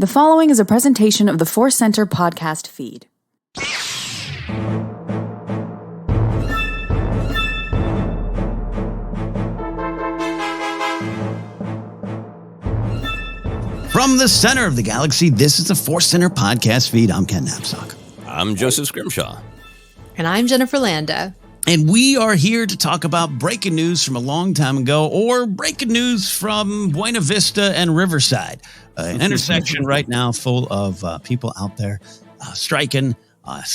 The following is a presentation of the ForceCenter podcast feed. From the center of the galaxy, this is the ForceCenter podcast feed. I'm Ken Napzok. I'm Joseph Scrimshaw. And I'm Jennifer Landa. And we are here to talk about breaking news from a long time ago or breaking news from Buena Vista and Riverside. An intersection right now full of people out there striking,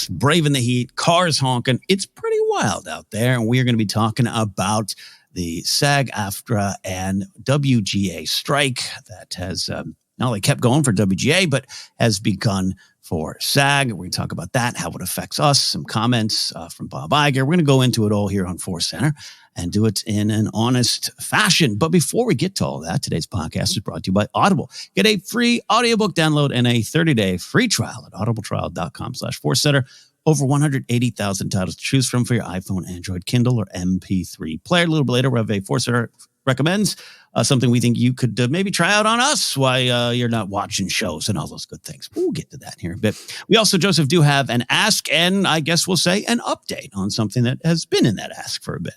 braving the heat, cars honking. It's pretty wild out there. And we are going to be talking about the SAG-AFTRA and WGA strike that has not only kept going for WGA, but has begun for SAG. We're going to talk about that, how it affects us, some comments from Bob Iger. We're going to go into it all here on ForceCenter and do it in an honest fashion. But before we get to all that, today's podcast is brought to you by Audible. Get a free audiobook download and a 30-day free trial at audibletrial.com/ForceCenter. Over 180,000 titles to choose from for your iPhone, Android, Kindle, or MP3 player. A little bit later, we have a ForceCenter recommends something we think you could maybe try out on us while you're not watching shows and all those good things. We'll get to that here in a bit. We also, Joseph, do have an ask and I guess we'll say an update on something that has been in that ask for a bit.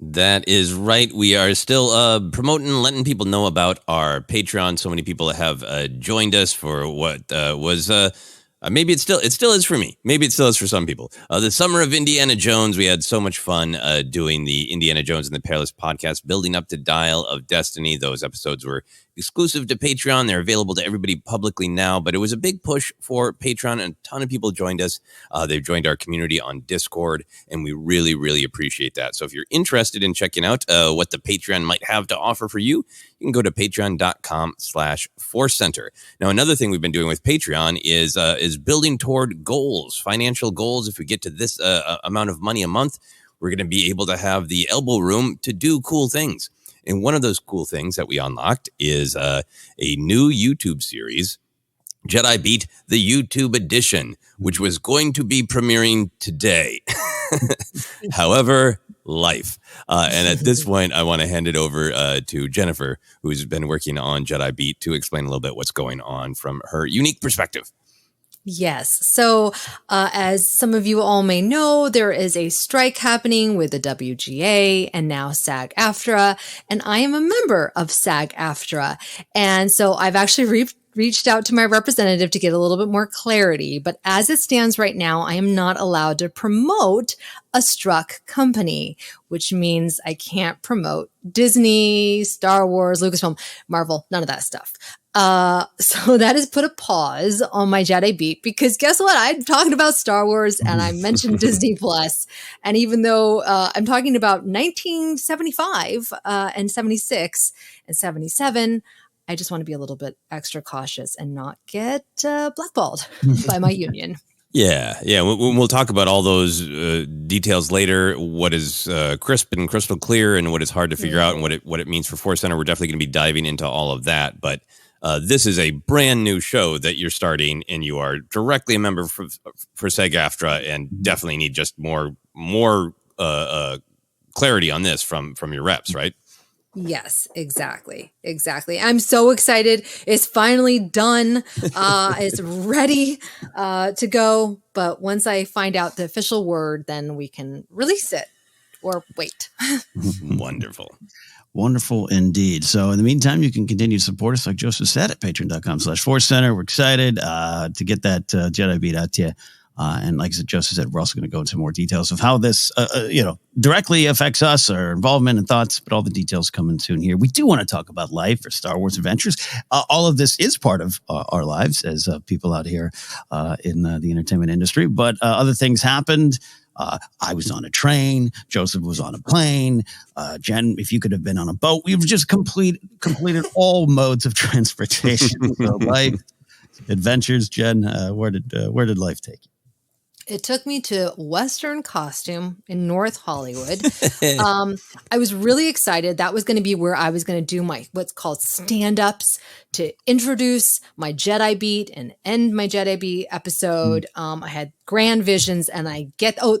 That is right. We are still promoting, letting people know about our Patreon. So many people have joined us for what was... maybe it still is for me. Maybe it still is for some people. The Summer of Indiana Jones. We had so much fun doing the Indiana Jones and the Peerless podcast, building up to Dial of Destiny. Those episodes were exclusive to Patreon. They're available to everybody publicly now, but it was a big push for Patreon. And a ton of people joined us. They've joined our community on Discord, and we really, really appreciate that. So if you're interested in checking out what the Patreon might have to offer for you, you can go to patreon.com/ForceCenter. Now, another thing we've been doing with Patreon is building toward goals, financial goals. If we get to this amount of money a month, we're going to be able to have the elbow room to do cool things. And one of those cool things that we unlocked is a new YouTube series, Jedi Beat, the YouTube edition, which was going to be premiering today. However, life. And at this point, I want to hand it over to Jennifer, who's been working on Jedi Beat, to explain a little bit what's going on from her unique perspective. Yes. So as some of you all may know, there is a strike happening with the WGA and now SAG-AFTRA. And I am a member of SAG-AFTRA. And so I've actually reached out to my representative to get a little bit more clarity. But as it stands right now, I am not allowed to promote a struck company, which means I can't promote Disney, Star Wars, Lucasfilm, Marvel, none of that stuff. So that has put a pause on my Jedi Beat, because guess what? I'm talking about Star Wars and I mentioned Disney Plus. And even though I'm talking about 1975 and 76 and 77, I just want to be a little bit extra cautious and not get blackballed by my union. Yeah. We'll talk about all those details later. What is crisp and crystal clear, and what is hard to figure out, and what it means for ForceCenter. We're definitely going to be diving into all of that. But this is a brand new show that you're starting, and you are directly a member for SAG-AFTRA, and definitely need just more clarity on this from your reps, right? Yes, exactly. I'm so excited. It's finally done. It's ready to go. But once I find out the official word, then we can release it or wait. Wonderful indeed. So in the meantime, you can continue to support us, like Joseph said, at patreon.com/ForceCenter. We're excited to get that Jedi Beat out to you. And like I said, Joseph said, we're also going to go into more details of how this, directly affects us, our involvement and thoughts, but all the details coming soon here. We do want to talk about life or Star Wars adventures. All of this is part of our lives as people out here in the entertainment industry, but other things happened. I was on a train. Joseph was on a plane. Jen, if you could have been on a boat, we've just completed all modes of transportation. So life, adventures. Jen, where did life take you? It took me to Western Costume in North Hollywood. I was really excited. That was going to be where I was going to do my what's called stand-ups to introduce my Jedi beat and end my Jedi beat episode. I had grand visions, and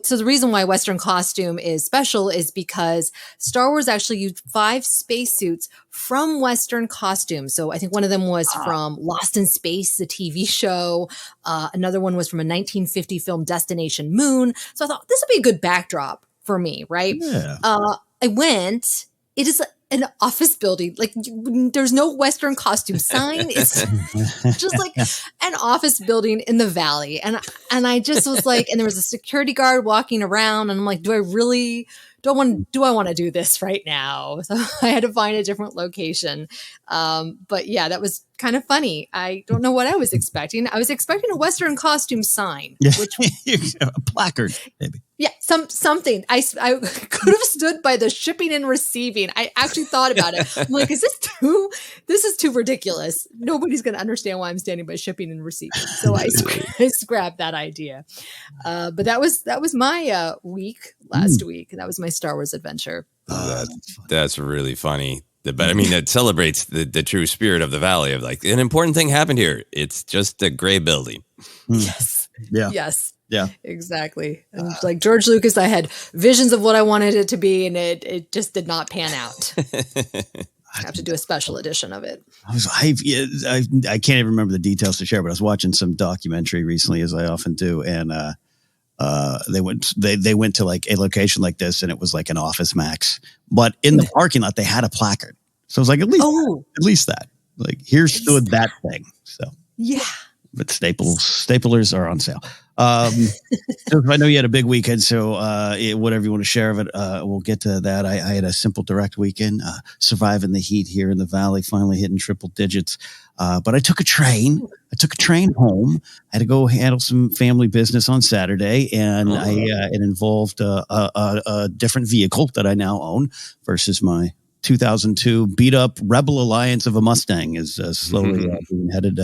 so the reason why Western costume is special is because Star Wars actually used 5 spacesuits from Western costumes. So I think one of them was from Lost in Space, the TV show. Another one was from a 1950 film, Destination Moon. So I thought this would be a good backdrop for me, right? Yeah. I went. It is an office building. Like, there's no Western costume sign. It's just like an office building in the valley. And I just was like, and there was a security guard walking around, and I'm like, do I want to do this right now? So I had to find a different location. But yeah, that was kind of funny. I don't know what I was expecting. I was expecting a Western costume sign, which a placard, maybe. Yeah, something. I could have stood by the shipping and receiving. I actually thought about it. I'm like, this is too ridiculous. Nobody's going to understand why I'm standing by shipping and receiving. So I scrapped that idea. But that was my week last week. That was my Star Wars adventure. That's really funny. But I mean, it celebrates the true spirit of the Valley of like, an important thing happened here. It's just a gray building. Yes. Yeah. Yes. Yeah, exactly. And like George Lucas, I had visions of what I wanted it to be, and it just did not pan out. I have to do a special edition of it. I can't even remember the details to share, but I was watching some documentary recently, as I often do, and they went to like a location like this, and it was like an Office Max, but in the parking lot they had a placard. So it was like at least that, like, here stood that thing. So yeah. But staplers are on sale. So I know you had a big weekend, so whatever you want to share of it, we'll get to that. I had a simple, direct weekend, surviving the heat here in the Valley, finally hitting triple digits. But I took a train. Home. I had to go handle some family business on Saturday, and it involved a different vehicle that I now own versus my 2002 beat up Rebel Alliance of a Mustang is slowly being headed.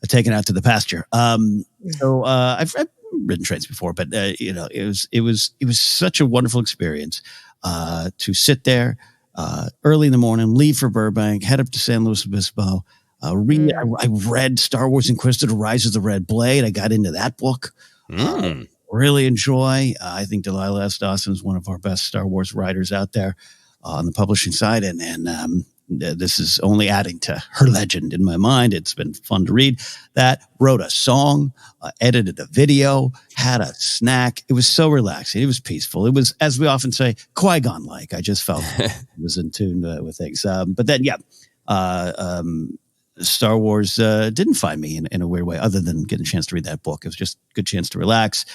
Taken out to the pasture. So I've ridden trains before, but it was such a wonderful experience to sit there early in the morning, leave for Burbank, head up to San Luis Obispo. I read Star Wars Inquisitor: Rise of the Red Blade. I got into that book. Really enjoy. I think Delilah S. Dawson is one of our best Star Wars writers out there on the publishing side, and this is only adding to her legend in my mind. It's been fun to read that. Wrote a song, edited a video, had a snack. It was so relaxing. It was peaceful. It was, as we often say, Qui-Gon-like. I just felt it was in tune with things. But then, Star Wars didn't find me in a weird way, other than getting a chance to read that book. It was just a good chance to relax.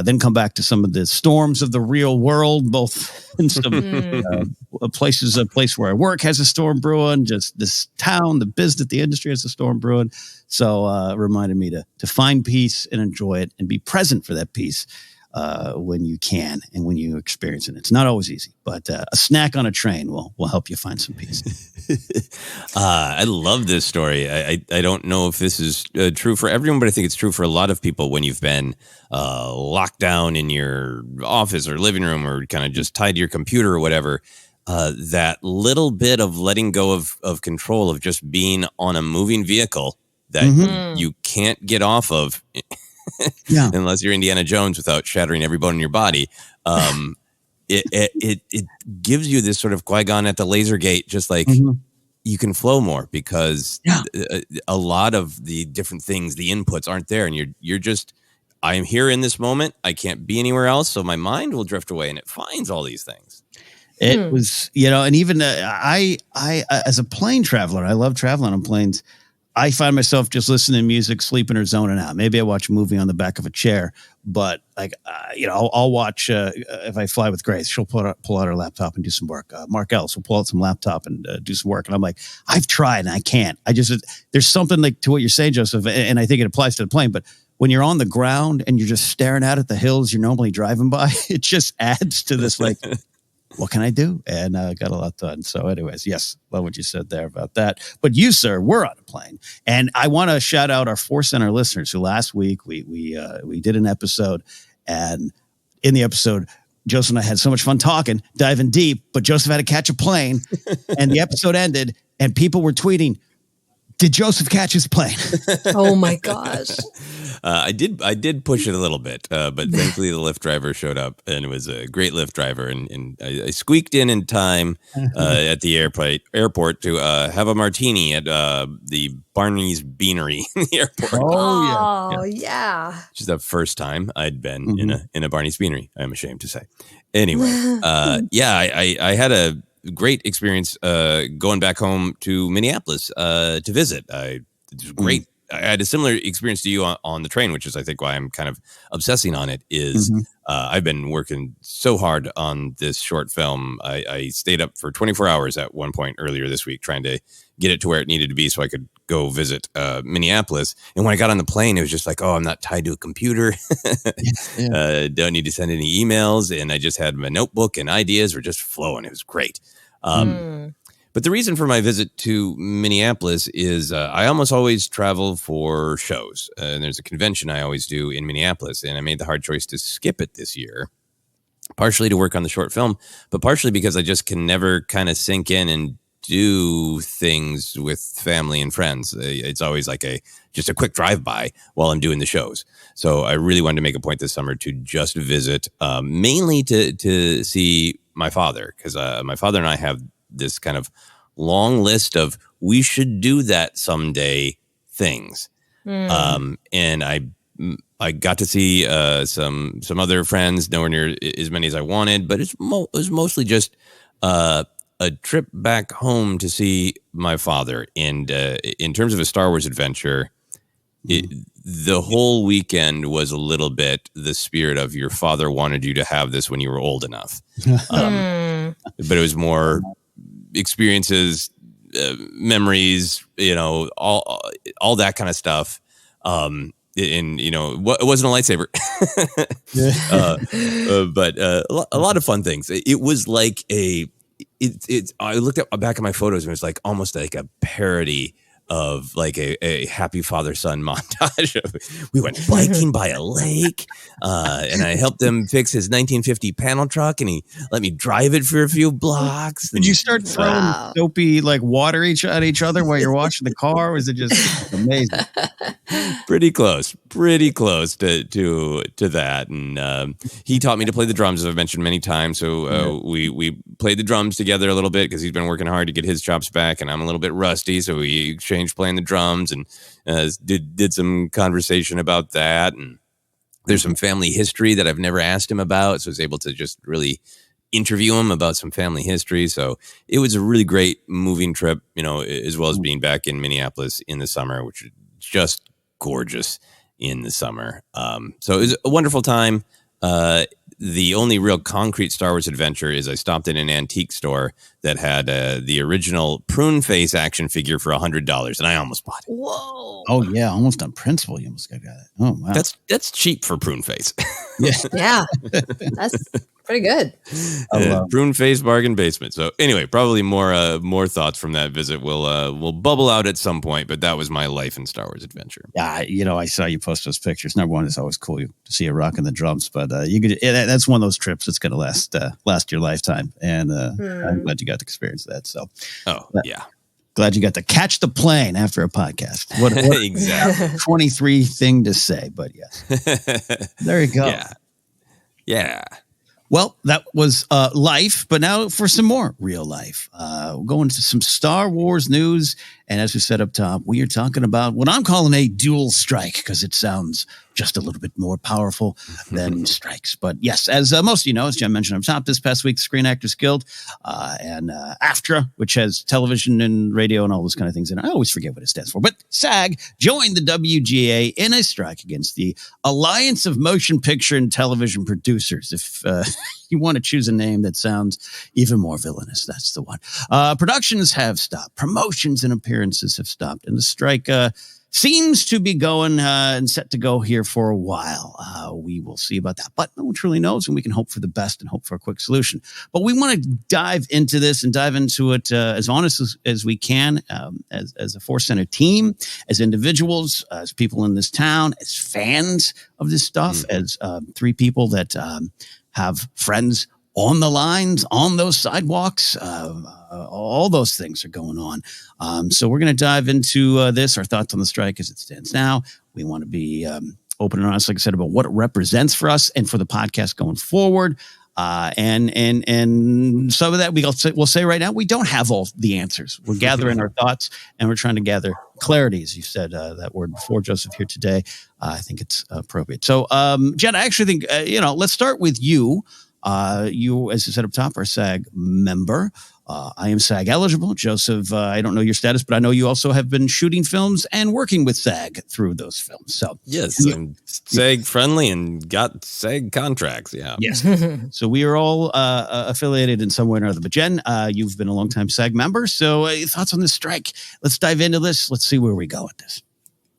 Then come back to some of the storms of the real world, both in some places. A place where I work has a storm brewing. Just this town, the business, the industry has a storm brewing. So it reminded me to find peace and enjoy it and be present for that peace when you can and when you experience it. It's not always easy, but a snack on a train will help you find some peace. I love this story. I don't know if this is true for everyone, but I think it's true for a lot of people when you've been locked down in your office or living room or kind of just tied to your computer or whatever. That little bit of letting go of control of just being on a moving vehicle that you can't get off of unless you're Indiana Jones without shattering every bone in your body. It gives you this sort of Qui-Gon at the laser gate, just like you can flow more because a lot of the different things, the inputs aren't there. And you're just, I am here in this moment. I can't be anywhere else. So my mind will drift away and it finds all these things. It was, and even I as a plane traveler, I love traveling on planes. I find myself just listening to music, sleeping or zoning out. Maybe I watch a movie on the back of a chair, but I'll watch, if I fly with Grace, she'll pull out her laptop and do some work. Mark Ellis will pull out some laptop and do some work. And I'm like, I've tried and I can't. There's something like to what you're saying, Joseph, and I think it applies to the plane, but when you're on the ground and you're just staring out at the hills you're normally driving by, it just adds to this, like, what can I do? And got a lot done. So anyways, yes, love what you said there about that. But you, sir, were on a plane. And I want to shout out our ForceCenter listeners who last week we did an episode. And in the episode, Joseph and I had so much fun talking, diving deep, but Joseph had to catch a plane. And the episode ended and people were tweeting, Did Joseph catch his plane? Oh my gosh. I did push it a little bit, but thankfully the Lyft driver showed up, and it was a great Lyft driver, and I squeaked in time at the airport to have a martini at the Barney's Beanery in the airport. Oh yeah. Which is the first time I'd been in a Barney's Beanery, I'm ashamed to say. Anyway, I had a great experience going back home to Minneapolis to visit. It was great. I had a similar experience to you on the train, which is I think why I'm kind of obsessing on it. Is I've been working so hard on this short film. I stayed up for 24 hours at one point earlier this week trying to get it to where it needed to be so I could go visit Minneapolis. And when I got on the plane, it was just like, oh, I'm not tied to a computer. Don't need to send any emails. And I just had my notebook and ideas were just flowing. It was great. But the reason for my visit to Minneapolis is I almost always travel for shows. And there's a convention I always do in Minneapolis. And I made the hard choice to skip it this year, partially to work on the short film, but partially because I just can never kind of sink in and do things with family and friends. It's always like just a quick drive-by while I'm doing the shows. So I really wanted to make a point this summer to just visit, mainly to see my father, because my father and I have this kind of long list of we should do that someday things. And I got to see some other friends, nowhere near as many as I wanted, but it was mostly just a trip back home to see my father. And in terms of a Star Wars adventure, the whole weekend was a little bit the spirit of your father wanted you to have this when you were old enough. But it was more experiences, memories, all that kind of stuff. And it wasn't a lightsaber, but a lot of fun things. It was like I looked back at my photos and it was like almost like a parody of like a happy father-son montage. We went biking by a lake, and I helped him fix his 1950 panel truck, and he let me drive it for a few blocks. Did you start throwing soapy like water at each other while you're washing the car? Or was it just amazing? Pretty close to that. And he taught me to play the drums, as I've mentioned many times. So we played the drums together a little bit because he's been working hard to get his chops back, and I'm a little bit rusty. So we exchanged playing the drums and did some conversation about that. And there's some family history that I've never asked him about, so I was able to just really interview him about some family history. So it was a really great moving trip, as well as being back in Minneapolis in the summer, which is just gorgeous in the summer. So it was a wonderful time. The only real concrete Star Wars adventure is I stopped in an antique store that had the original Prune Face action figure for $100, and I almost bought it. Whoa! Oh yeah, almost on principle. You almost got it. Oh wow, that's cheap for Prune Face. Yeah, that's pretty good. Prune Face bargain basement. So anyway, probably more thoughts from that visit will bubble out at some point. But that was my life in Star Wars adventure. Yeah, I saw you post those pictures. Number one, it's always cool to see you rocking the drums. But that's one of those trips that's going to last your lifetime. And I'm glad you got to experience that. So, glad you got to catch the plane after a podcast. What exactly 23 thing to say, but yes, there you go. Yeah. Well, that was life, but now for some more real life. We'll go into some Star Wars news. And as we said up top, we are talking about what I'm calling a dual strike because it sounds just a little bit more powerful than strikes. But yes, as most of you know, as Jen mentioned up top, this past week, Screen Actors Guild and AFTRA, which has television and radio and all those kind of things. And I always forget what it stands for. But SAG joined the WGA in a strike against the Alliance of Motion Picture and Television Producers. If you want to choose a name that sounds even more villainous, that's the one. Productions have stopped. Promotions and appearances have stopped. And the strike seems to be going and set to go here for a while. We will see about that. But no one truly knows, and we can hope for the best and hope for a quick solution. But we want to dive into this and dive into it as honest as we can, as a ForceCenter team, as individuals, as people in this town, as fans of this stuff, as three people that have friends on the lines, on those sidewalks. All those things are going on. So we're going to dive into this, our thoughts on the strike as it stands now. We want to be open and honest, like I said, about what it represents for us and for the podcast going forward. And some of that we'll say right now, we don't have all the answers. We're gathering our thoughts and we're trying to gather clarity, as you said that word before, Joseph, here today. I think it's appropriate. So, Jen, I actually think, let's start with you. You, as I said up top, are a SAG member. I am SAG eligible. Joseph, I don't know your status, but I know you also have been shooting films and working with SAG through those films. So yes, I'm SAG friendly and got SAG contracts. Yeah. Yes. So we are all affiliated in some way or another. But Jen, you've been a longtime SAG member. So thoughts on this strike? Let's dive into this. Let's see where we go with this.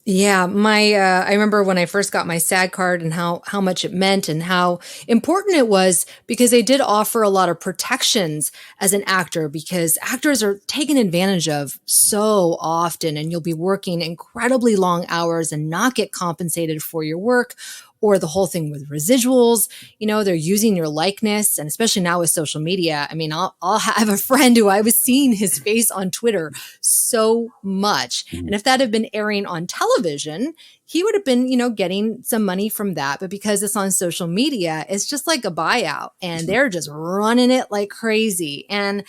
Yeah, I remember when I first got my SAG card and how much it meant and how important it was, because they did offer a lot of protections as an actor, because actors are taken advantage of so often, and you'll be working incredibly long hours and not get compensated for your work. Or the whole thing with residuals, they're using your likeness. And especially now with social media, I mean, I'll have a friend who I was seeing his face on Twitter so much. And if that had been airing on television, he would have been, getting some money from that. But because it's on social media, it's just like a buyout, and they're just running it like crazy. And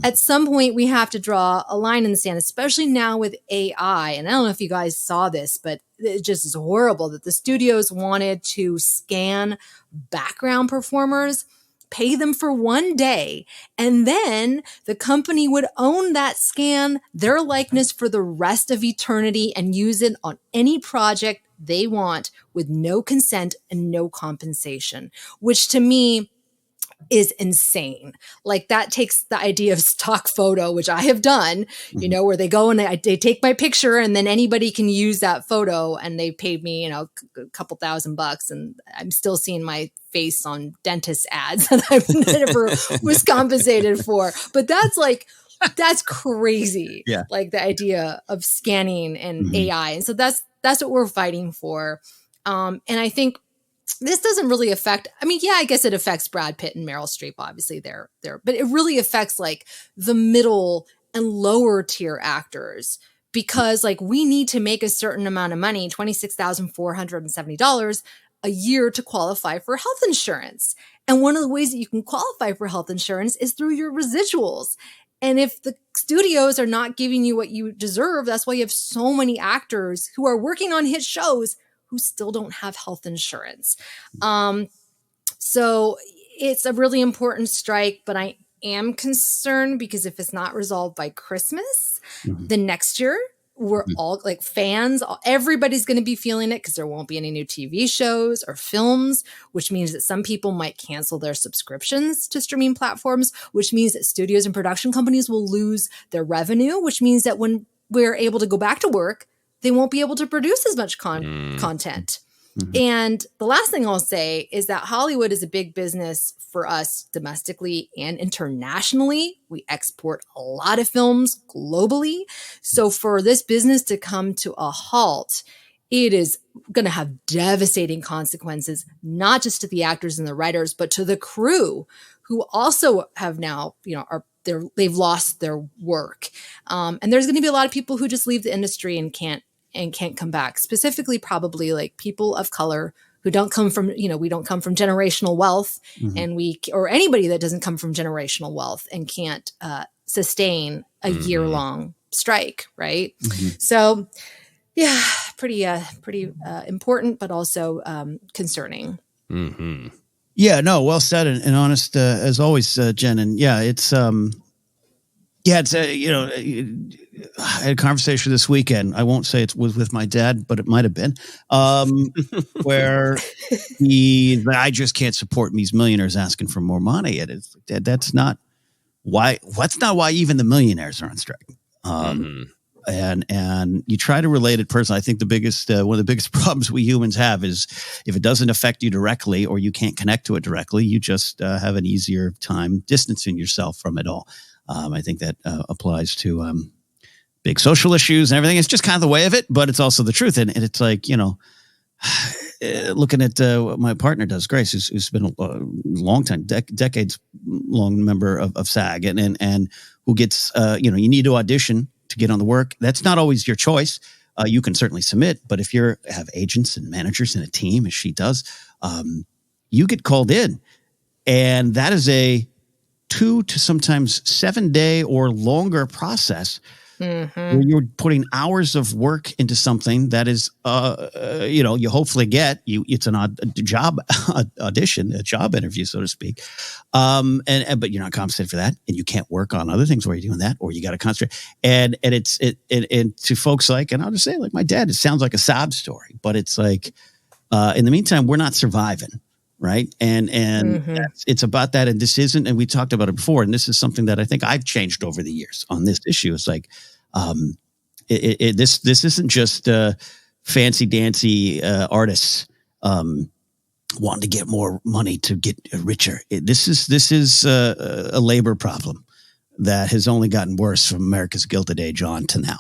at some point we have to draw a line in the sand, especially now with AI. And I don't know if you guys saw this, but it just is horrible that the studios wanted to scan background performers, pay them for one day, and then the company would own that scan, their likeness for the rest of eternity, and use it on any project they want with no consent and no compensation, which to me is insane. Like, that takes the idea of stock photo, which I have done, where they go and they take my picture and then anybody can use that photo, and they paid me, a couple $1,000, and I'm still seeing my face on dentist ads that I never was compensated for. But that's crazy. Yeah. Like the idea of scanning and AI. And so that's what we're fighting for. And I think this doesn't really affect, I guess it affects Brad Pitt and Meryl Streep, obviously they're, but it really affects like the middle and lower tier actors, because like we need to make a certain amount of money, $26,470 a year, to qualify for health insurance. And one of the ways that you can qualify for health insurance is through your residuals. And if the studios are not giving you what you deserve, that's why you have so many actors who are working on hit shows who still don't have health insurance. So it's a really important strike, but I am concerned because if it's not resolved by Christmas, the next year, we're all like fans, everybody's going to be feeling it because there won't be any new TV shows or films, which means that some people might cancel their subscriptions to streaming platforms, which means that studios and production companies will lose their revenue, which means that when we're able to go back to work, they won't be able to produce as much content. And the last thing I'll say is that Hollywood is a big business for us domestically and internationally. We export a lot of films globally. So for this business to come to a halt, it is going to have devastating consequences, not just to the actors and the writers, but to the crew, who also have now, they've lost their work. And there's going to be a lot of people who just leave the industry and can't come back, specifically probably like people of color who don't come from, we don't come from generational wealth, and or anybody that doesn't come from generational wealth and can't sustain a year-long strike, right? So yeah, pretty important, but also concerning. Yeah, no, well said and honest as always, Jen. And yeah, it's I had a conversation this weekend. I won't say it was with my dad, but it might have been, where I just can't support these millionaires asking for more money. That's not why even the millionaires are on strike. And you try to relate it personally. I think one of the biggest problems we humans have is if it doesn't affect you directly or you can't connect to it directly, you just have an easier time distancing yourself from it all. I think that applies to big social issues and everything. It's just kind of the way of it, but it's also the truth. And it's like, looking at what my partner does, Grace, who's been a long time, decades long member of SAG, and who gets, you need to audition to get on the work. That's not always your choice. You can certainly submit, but if you have agents and managers and a team, as she does, you get called in, and that is a 2 to sometimes 7 day or longer process. Where you're putting hours of work into something that is, you hopefully get it's an job audition, a job interview, so to speak. But you're not compensated for that, and you can't work on other things while you're doing that, or you got to concentrate. And it's to folks like, and I'll just say, like my dad, it sounds like a sob story, but it's like, in the meantime, we're not surviving. Right. And it's about that. And this isn't, and we talked about it before, and this is something that I think I've changed over the years on this issue. It's like, this isn't just fancy dancy artists wanting to get more money to get richer. This is a labor problem that has only gotten worse from America's Gilded Age on to now,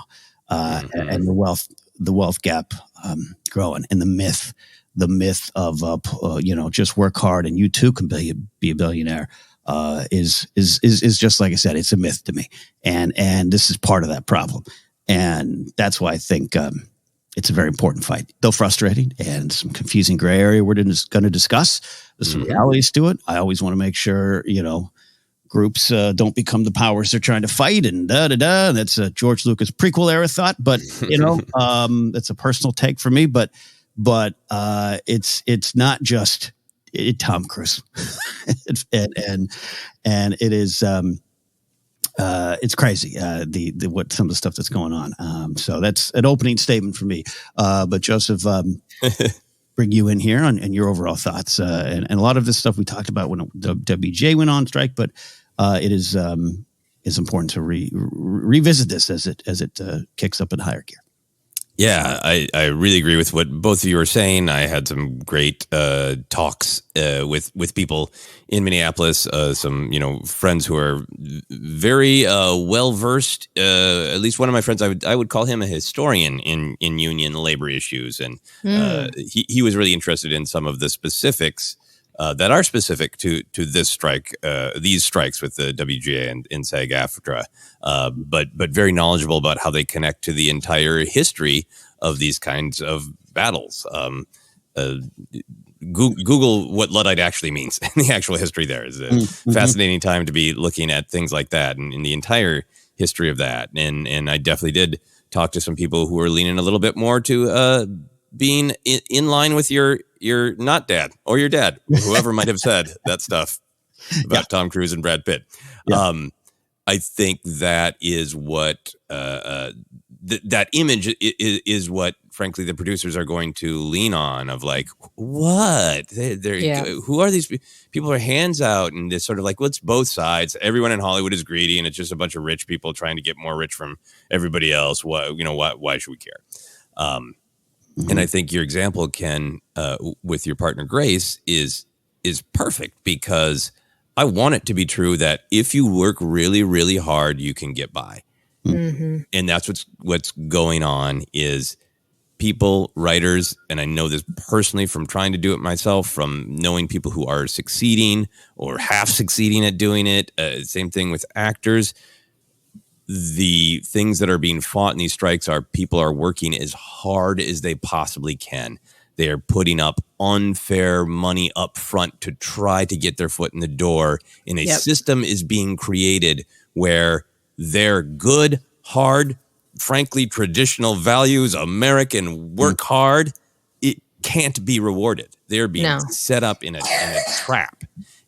and the wealth gap growing, and the myth of just work hard and you too can be a billionaire is just, like I said, it's a myth to me, and this is part of that problem, and that's why I think it's a very important fight, though frustrating and some confusing gray area we're going to discuss. There's some realities to it. I always want to make sure groups don't become the powers they're trying to fight, and that's a George Lucas prequel era thought, but that's a personal take for me, but it's not just Tom Cruise, and it is it's crazy what some of the stuff that's going on. So that's an opening statement for me. But Joseph, bring you in here and your overall thoughts, and a lot of this stuff we talked about when the WGA went on strike, but it is important to revisit this as it kicks up in higher gear. Yeah, I really agree with what both of you are saying. I had some great talks with people in Minneapolis, some friends who are very well versed. At least one of my friends, I would call him a historian in union labor issues, and he was really interested in some of the specifics that are specific to this strike, these strikes with the WGA and SAG-AFTRA, but very knowledgeable about how they connect to the entire history of these kinds of battles. Google what Luddite actually means and the actual history there is a fascinating time to be looking at things like that and in the entire history of that. And I definitely did talk to some people who are leaning a little bit more to being in line with your not dad or your dad, whoever might have said that stuff about Tom Cruise and Brad Pitt. Yeah. I think that is what that image is what, frankly, the producers are going to lean on, of like, what? Who are these people? Are hands out, and it's sort of like, well, it's both sides. Everyone in Hollywood is greedy, and it's just a bunch of rich people trying to get more rich from everybody else. Why should we care? And I think your example, Ken, with your partner Grace, is perfect, because I want it to be true that if you work really, really hard, you can get by. Mm-hmm. And that's what's going on is people, writers, and I know this personally from trying to do it myself, from knowing people who are succeeding or half succeeding at doing it. Same thing with actors. The things that are being fought in these strikes are people are working as hard as they possibly can. They are putting up unfair money up front to try to get their foot in the door. And a system is being created where their good, hard, frankly, traditional values, American work hard, it can't be rewarded. They're being set up in a trap.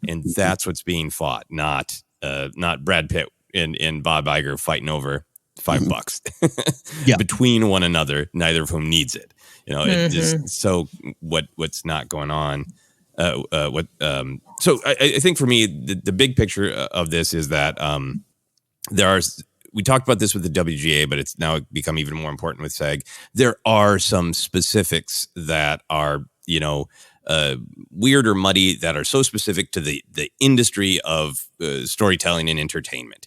And that's what's being fought, not Brad Pitt and Bob Iger fighting over $5 between one another, neither of whom needs it. It just, so what's not going on. So I think for me, the big picture of this is that we talked about this with the WGA, but it's now become even more important with SAG. There are some specifics that are, weird or muddy, that are so specific to the industry of storytelling and entertainment.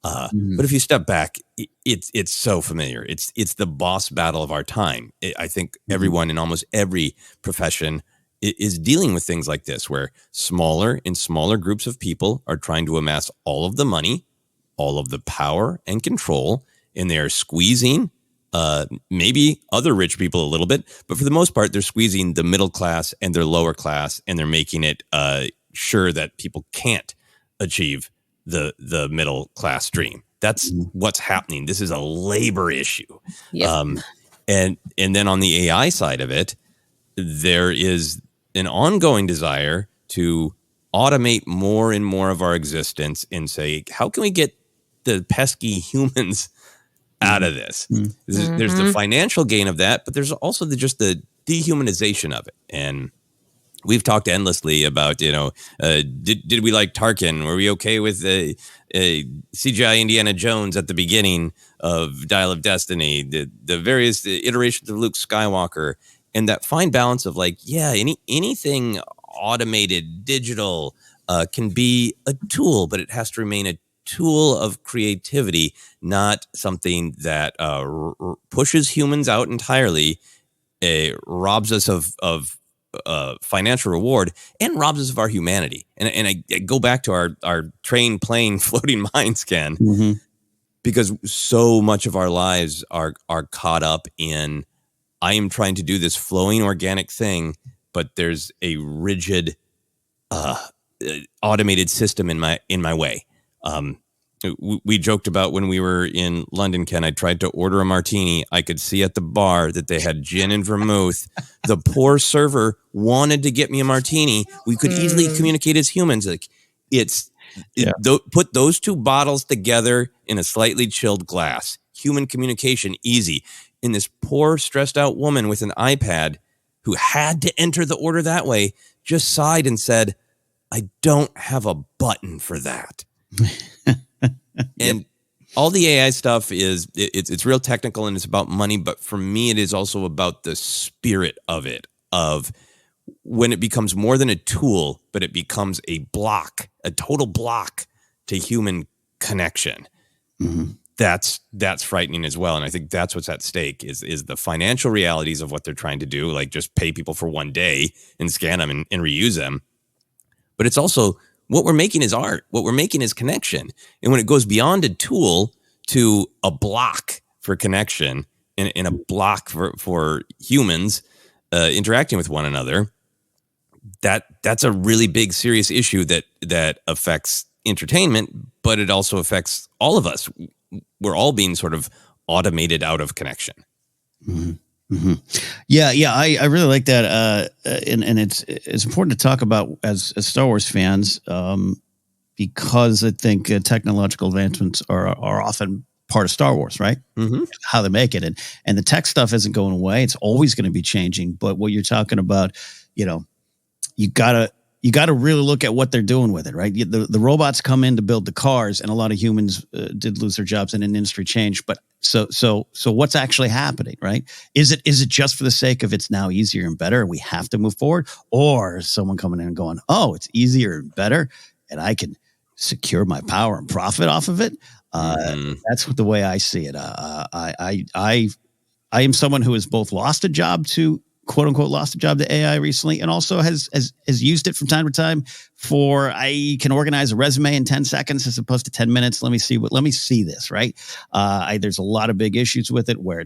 But if you step back, it's so familiar. It's the boss battle of our time. I think everyone in almost every profession is dealing with things like this, where smaller and smaller groups of people are trying to amass all of the money, all of the power and control, and they are squeezing maybe other rich people a little bit, but for the most part, they're squeezing the middle class and their lower class, and they're making it sure that people can't achieve the middle class dream. That's what's happening. This is a labor issue. Yep. And then on the AI side of it, there is an ongoing desire to automate more and more of our existence and say, how can we get the pesky humans out of this? There's the financial gain of that, but there's also just the dehumanization of it. And we've talked endlessly about, did we like Tarkin? Were we okay with CGI Indiana Jones at the beginning of Dial of Destiny? The various iterations of Luke Skywalker, and that fine balance of anything automated, digital can be a tool, but it has to remain a tool of creativity, not something that pushes humans out entirely, robs us of financial reward, and robs us of our humanity. And I go back to our train, plane, floating mind scan, because so much of our lives are caught up in, I am trying to do this flowing organic thing, but there's a rigid automated system in my way. We joked about when we were in London, Ken, I tried to order a martini. I could see at the bar that they had gin and vermouth. The poor server wanted to get me a martini. We could easily communicate as humans. Put those two bottles together in a slightly chilled glass. Human communication, easy. And this poor, stressed out woman with an iPad who had to enter the order that way just sighed and said, I don't have a button for that. And all the AI stuff it's real technical and it's about money, but for me, it is also about the spirit of it, of when it becomes more than a tool, but it becomes a total block to human connection. That's frightening as well. And I think that's what's at stake is the financial realities of what they're trying to do, like just pay people for one day and scan them and reuse them. But it's also, what we're making is art. What we're making is connection. And when it goes beyond a tool to a block for connection and a block for humans interacting with one another, that's a really big, serious issue that affects entertainment, but it also affects all of us. We're all being sort of automated out of connection. Yeah, I really like that, and it's important to talk about as Star Wars fans, because I think technological advancements are often part of Star Wars, right? How they make it, and the tech stuff isn't going away; it's always going to be changing. But what you're talking about, you gotta really look at what they're doing with it, right? The robots come in to build the cars, and a lot of humans did lose their jobs, and an industry changed. But so what's actually happening, right? Is it just for the sake of it's now easier and better, and we have to move forward, or is someone coming in and going, oh, it's easier and better, and I can secure my power and profit off of it? That's the way I see it. I am someone who has both lost a job to, quote unquote, lost a job to AI recently, and also has used it from time to time for, I can organize a resume in 10 seconds as opposed to 10 minutes. Let me see this, right? There's a lot of big issues with it where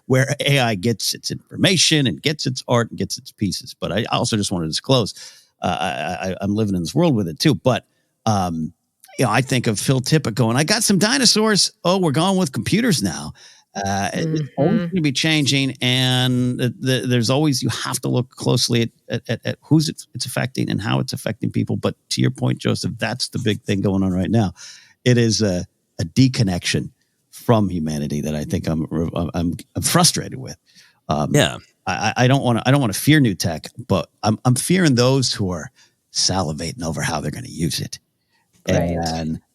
where AI gets its information and gets its art and gets its pieces. But I also just want to disclose, I'm living in this world with it too. But, I think of Phil Tippett going, I got some dinosaurs. Oh, we're going with computers now. It's always going to be changing, and there's always, you have to look closely at who's it's affecting and how it's affecting people. But to your point, Joseph, that's the big thing going on right now. It is a deconnection from humanity that I think I'm frustrated with. I don't want to fear new tech, but I'm fearing those who are salivating over how they're going to use it. Right.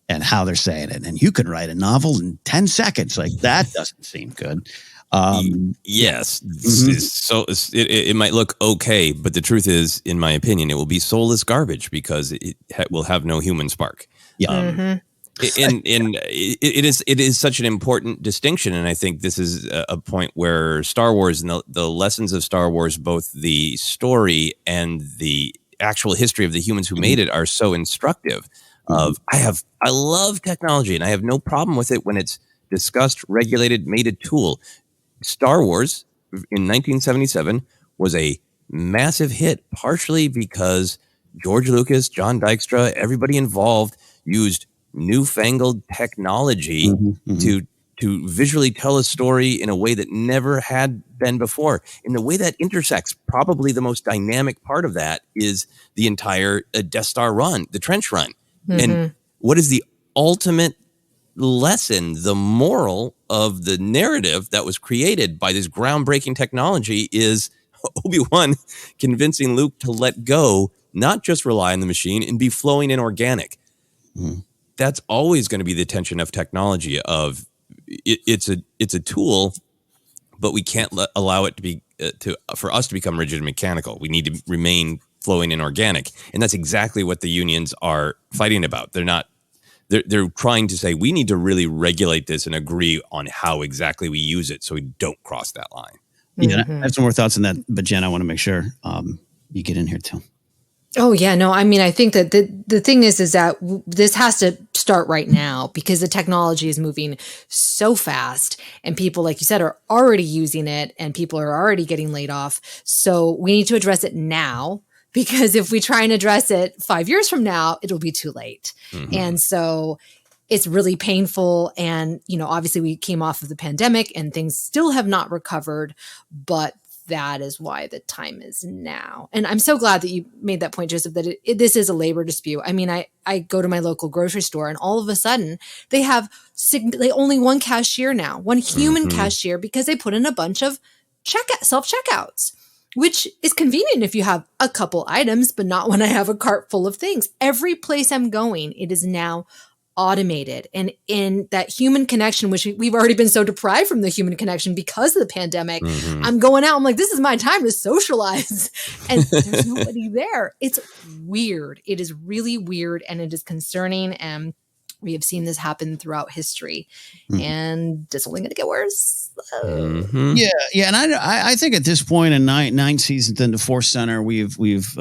And how they're saying it. And you can write a novel in 10 seconds. Like, that doesn't seem good. Yes. So it might look okay, but the truth is, in my opinion, it will be soulless garbage because it will have no human spark. Yeah. It is such an important distinction, and I think this is a point where Star Wars and the lessons of Star Wars, both the story and the actual history of the humans who made it, are so instructive. I love technology, and I have no problem with it when it's discussed, regulated, made a tool. Star Wars in 1977 was a massive hit, partially because George Lucas, John Dykstra, everybody involved used newfangled technology to visually tell a story in a way that never had been before. In the way that intersects, probably the most dynamic part of that is the entire Death Star run, the trench run. And what is the ultimate lesson, the moral of the narrative that was created by this groundbreaking technology is Obi-Wan convincing Luke to let go, not just rely on the machine and be flowing and organic. That's always going to be the tension of technology. Of it's a tool, but we can't allow it to be for us to become rigid and mechanical. We need to remain flowing and organic, and that's exactly what the unions are fighting about. They're trying to say we need to really regulate this and agree on how exactly we use it, so we don't cross that line. Yeah, I have some more thoughts on that, but Jen, I want to make sure you get in here too. Oh, yeah. No, I mean, I think that the thing is that this has to start right now because the technology is moving so fast and people, like you said, are already using it and people are already getting laid off. So we need to address it now because if we try and address it 5 years from now, it'll be too late. And so it's really painful. And, obviously we came off of the pandemic and things still have not recovered, but that is why the time is now. And I'm so glad that you made that point, Joseph, that this is a labor dispute. I mean, I go to my local grocery store and all of a sudden they have only one cashier now, one human cashier, because they put in a bunch of self-checkouts, which is convenient if you have a couple items, but not when I have a cart full of things. Every place I'm going, it is now automated, and in that human connection, which we've already been so deprived from the human connection because of the pandemic. I'm going out, I'm like, this is my time to socialize, and there's nobody there. It's weird. It is really weird, and it is concerning, and we have seen this happen throughout history, and it's only going to get worse. Yeah, and I think at this point in nine seasons into ForceCenter, we've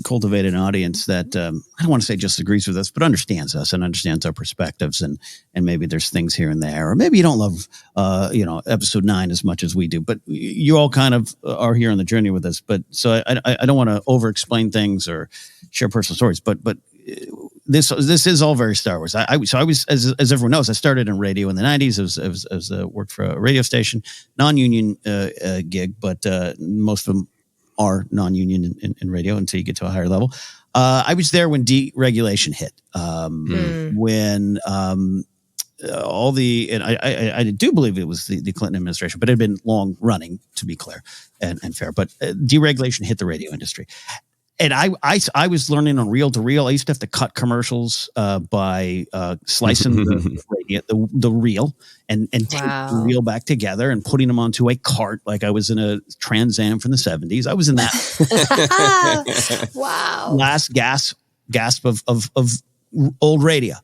cultivated an audience that I don't want to say just agrees with us, but understands us and understands our perspectives, and maybe there's things here and there, or maybe you don't love episode 9 as much as we do, but you all kind of are here on the journey with us. But so I don't want to over explain things or share personal stories, but this is all very Star Wars. I was, as everyone knows, I started in radio in the 90s. I was worked for a radio station, non-union gig, but most of them are non-union in radio until you get to a higher level. I was there when deregulation hit, when all the, and I do believe it was the Clinton administration, but it had been long running, to be clear and fair. But deregulation hit the radio industry. And I was learning on reel to reel. I used to have to cut commercials by slicing the reel and tape the reel back together and putting them onto a cart like I was in a Trans Am from the 70s. I was in that. Wow. Last gasp of old radio.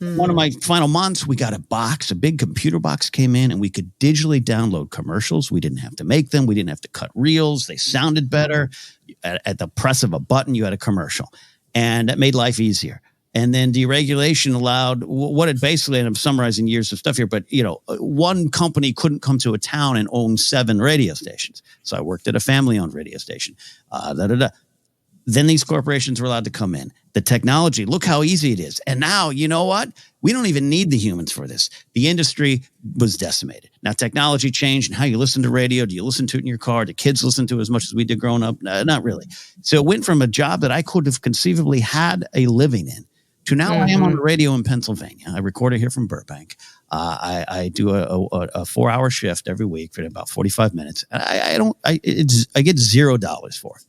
One of my final months, we got a big computer box came in, and we could digitally download commercials. We didn't have to make them. We didn't have to cut reels. They sounded better. At the press of a button, you had a commercial, and that made life easier. And then deregulation allowed what it basically, and I'm summarizing years of stuff here, but one company couldn't come to a town and own 7 radio stations. So I worked at a family-owned radio station. Then these corporations were allowed to come in. The technology, look how easy it is. And now, you know what? We don't even need the humans for this. The industry was decimated. Now, technology changed and how you listen to radio. Do you listen to it in your car? Do kids listen to it as much as we did growing up? Not really. So it went from a job that I could have conceivably had a living in to now I am on the radio in Pennsylvania. I record it here from Burbank. I do a 4-hour shift every week for about 45 minutes. I get $0 for it.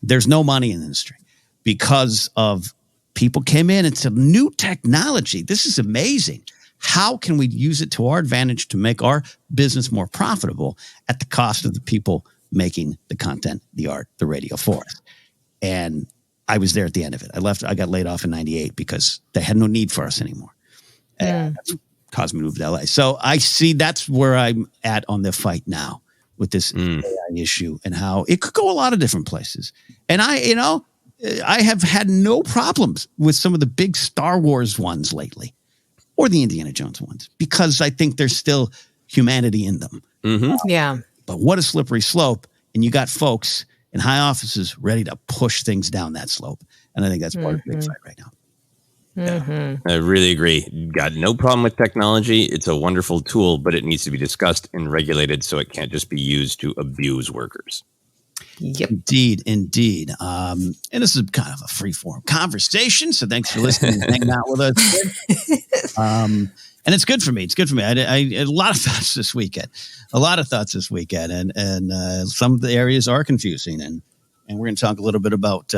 There's no money in the industry because of people came in and said, new technology. This is amazing. How can we use it to our advantage to make our business more profitable at the cost of the people making the content, the art, the radio for us? And I was there at the end of it. I got laid off in 98 because they had no need for us anymore. And that's caused me to move to LA. So I see that's where I'm at on the fight now with this AI issue and how it could go a lot of different places. And I have had no problems with some of the big Star Wars ones lately or the Indiana Jones ones because I think there's still humanity in them. Yeah. But what a slippery slope. And you got folks in high offices ready to push things down that slope. And I think that's part of the big fight right now. Yeah, I really agree. Got no problem with technology. It's a wonderful tool, but it needs to be discussed and regulated so it can't just be used to abuse workers. Yep. Indeed. And this is kind of a free-form conversation, so thanks for listening and hanging out with us. And it's good for me. I had a lot of thoughts this weekend. And some of the areas are confusing. And we're going to talk a little bit about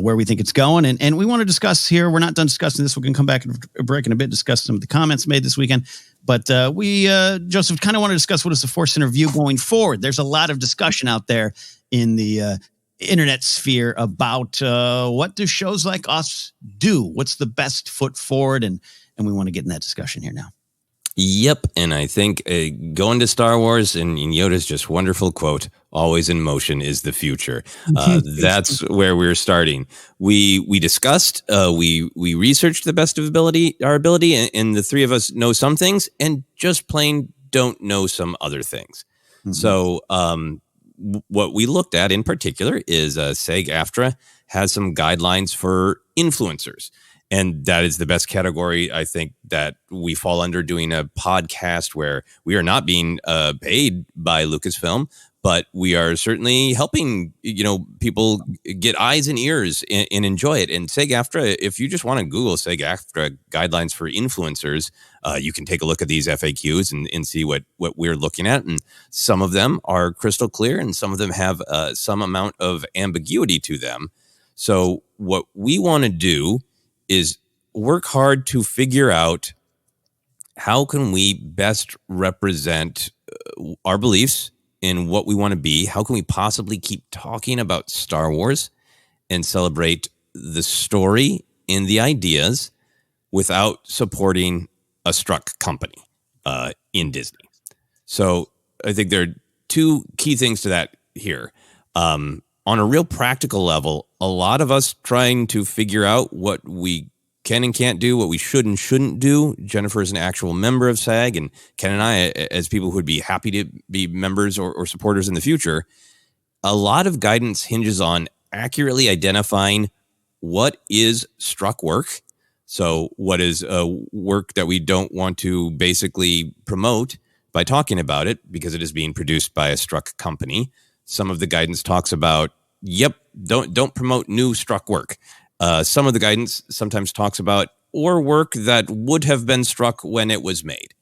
where we think it's going. And we want to discuss here. We're not done discussing this. We're going to come back and break in a bit, discuss some of the comments made this weekend. But Joseph, kind of want to discuss what is the ForceCenter view going forward. There's a lot of discussion out there in the internet sphere about what do shows like us do? What's the best foot forward? And we want to get in that discussion here now. Yep. And I think going to Star Wars and Yoda's just wonderful quote, always in motion is the future. That's where we're starting. We discussed, we researched the best of our ability, and the three of us know some things and just plain don't know some other things. So what we looked at in particular is SAG-AFTRA has some guidelines for influencers. And that is the best category, I think, that we fall under doing a podcast where we are not being paid by Lucasfilm, but we are certainly helping, people get eyes and ears and enjoy it. And SAG-AFTRA, if you just want to Google SAG-AFTRA guidelines for influencers, you can take a look at these FAQs and see what we're looking at. And some of them are crystal clear and some of them have some amount of ambiguity to them. So what we want to do is work hard to figure out how can we best represent our beliefs in what we want to be. How can we possibly keep talking about Star Wars and celebrate the story and the ideas without supporting a struck company in Disney? So I think there are two key things to that here. On a real practical level, a lot of us trying to figure out what we can and can't do, what we should and shouldn't do. Jennifer is an actual member of SAG, and Ken and I, as people who would be happy to be members or supporters in the future, a lot of guidance hinges on accurately identifying what is struck work. So what is work that we don't want to basically promote by talking about it because it is being produced by a struck company. Some of the guidance talks about, don't promote new struck work. Some of the guidance sometimes talks about or work that would have been struck when it was made.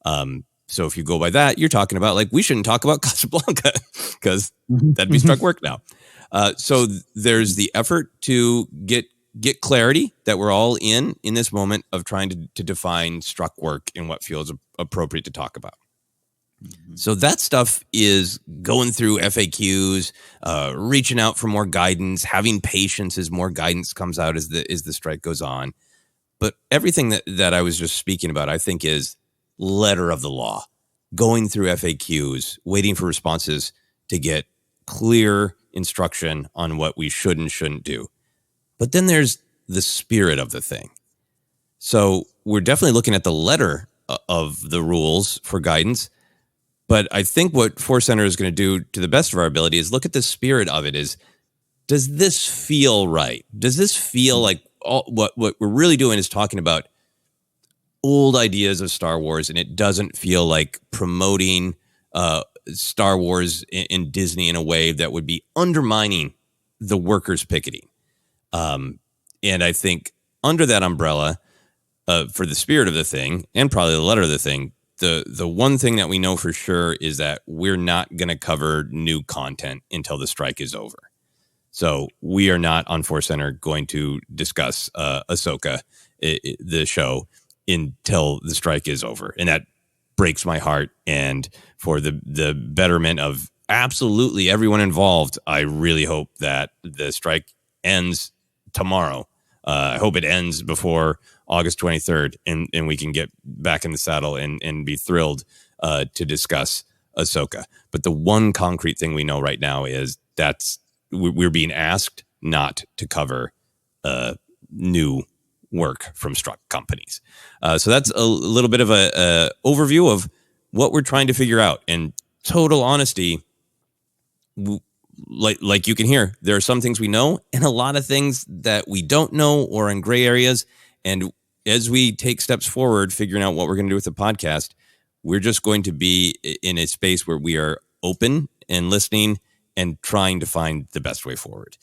So if you go by that, you're talking about we shouldn't talk about Casablanca because that'd be struck work now. So there's the effort to get clarity that we're all in this moment of trying to define struck work and what feels appropriate to talk about. So that stuff is going through FAQs, reaching out for more guidance, having patience as more guidance comes out as the strike goes on. But everything that I was just speaking about, I think, is letter of the law, going through FAQs, waiting for responses to get clear instruction on what we should and shouldn't do. But then there's the spirit of the thing. So we're definitely looking at the letter of the rules for guidance. But I think what ForceCenter is going to do to the best of our ability is look at the spirit of it does this feel right? Does this feel like what we're really doing is talking about old ideas of Star Wars, and it doesn't feel like promoting Star Wars in Disney in a way that would be undermining the workers picketing. And I think under that umbrella, for the spirit of the thing and probably the letter of the thing, the one thing that we know for sure is that we're not going to cover new content until the strike is over. So we are not on ForceCenter going to discuss Ahsoka, the show, until the strike is over. And that breaks my heart. And for the betterment of absolutely everyone involved, I really hope that the strike ends tomorrow. I hope it ends before August 23rd, and we can get back in the saddle and be thrilled to discuss Ahsoka. But the one concrete thing we know right now is we're being asked not to cover new work from struck companies. So that's a little bit of a overview of what we're trying to figure out. And total honesty, like you can hear, there are some things we know and a lot of things that we don't know or in gray areas. And as we take steps forward, figuring out what we're going to do with the podcast, we're just going to be in a space where we are open and listening and trying to find the best way forward.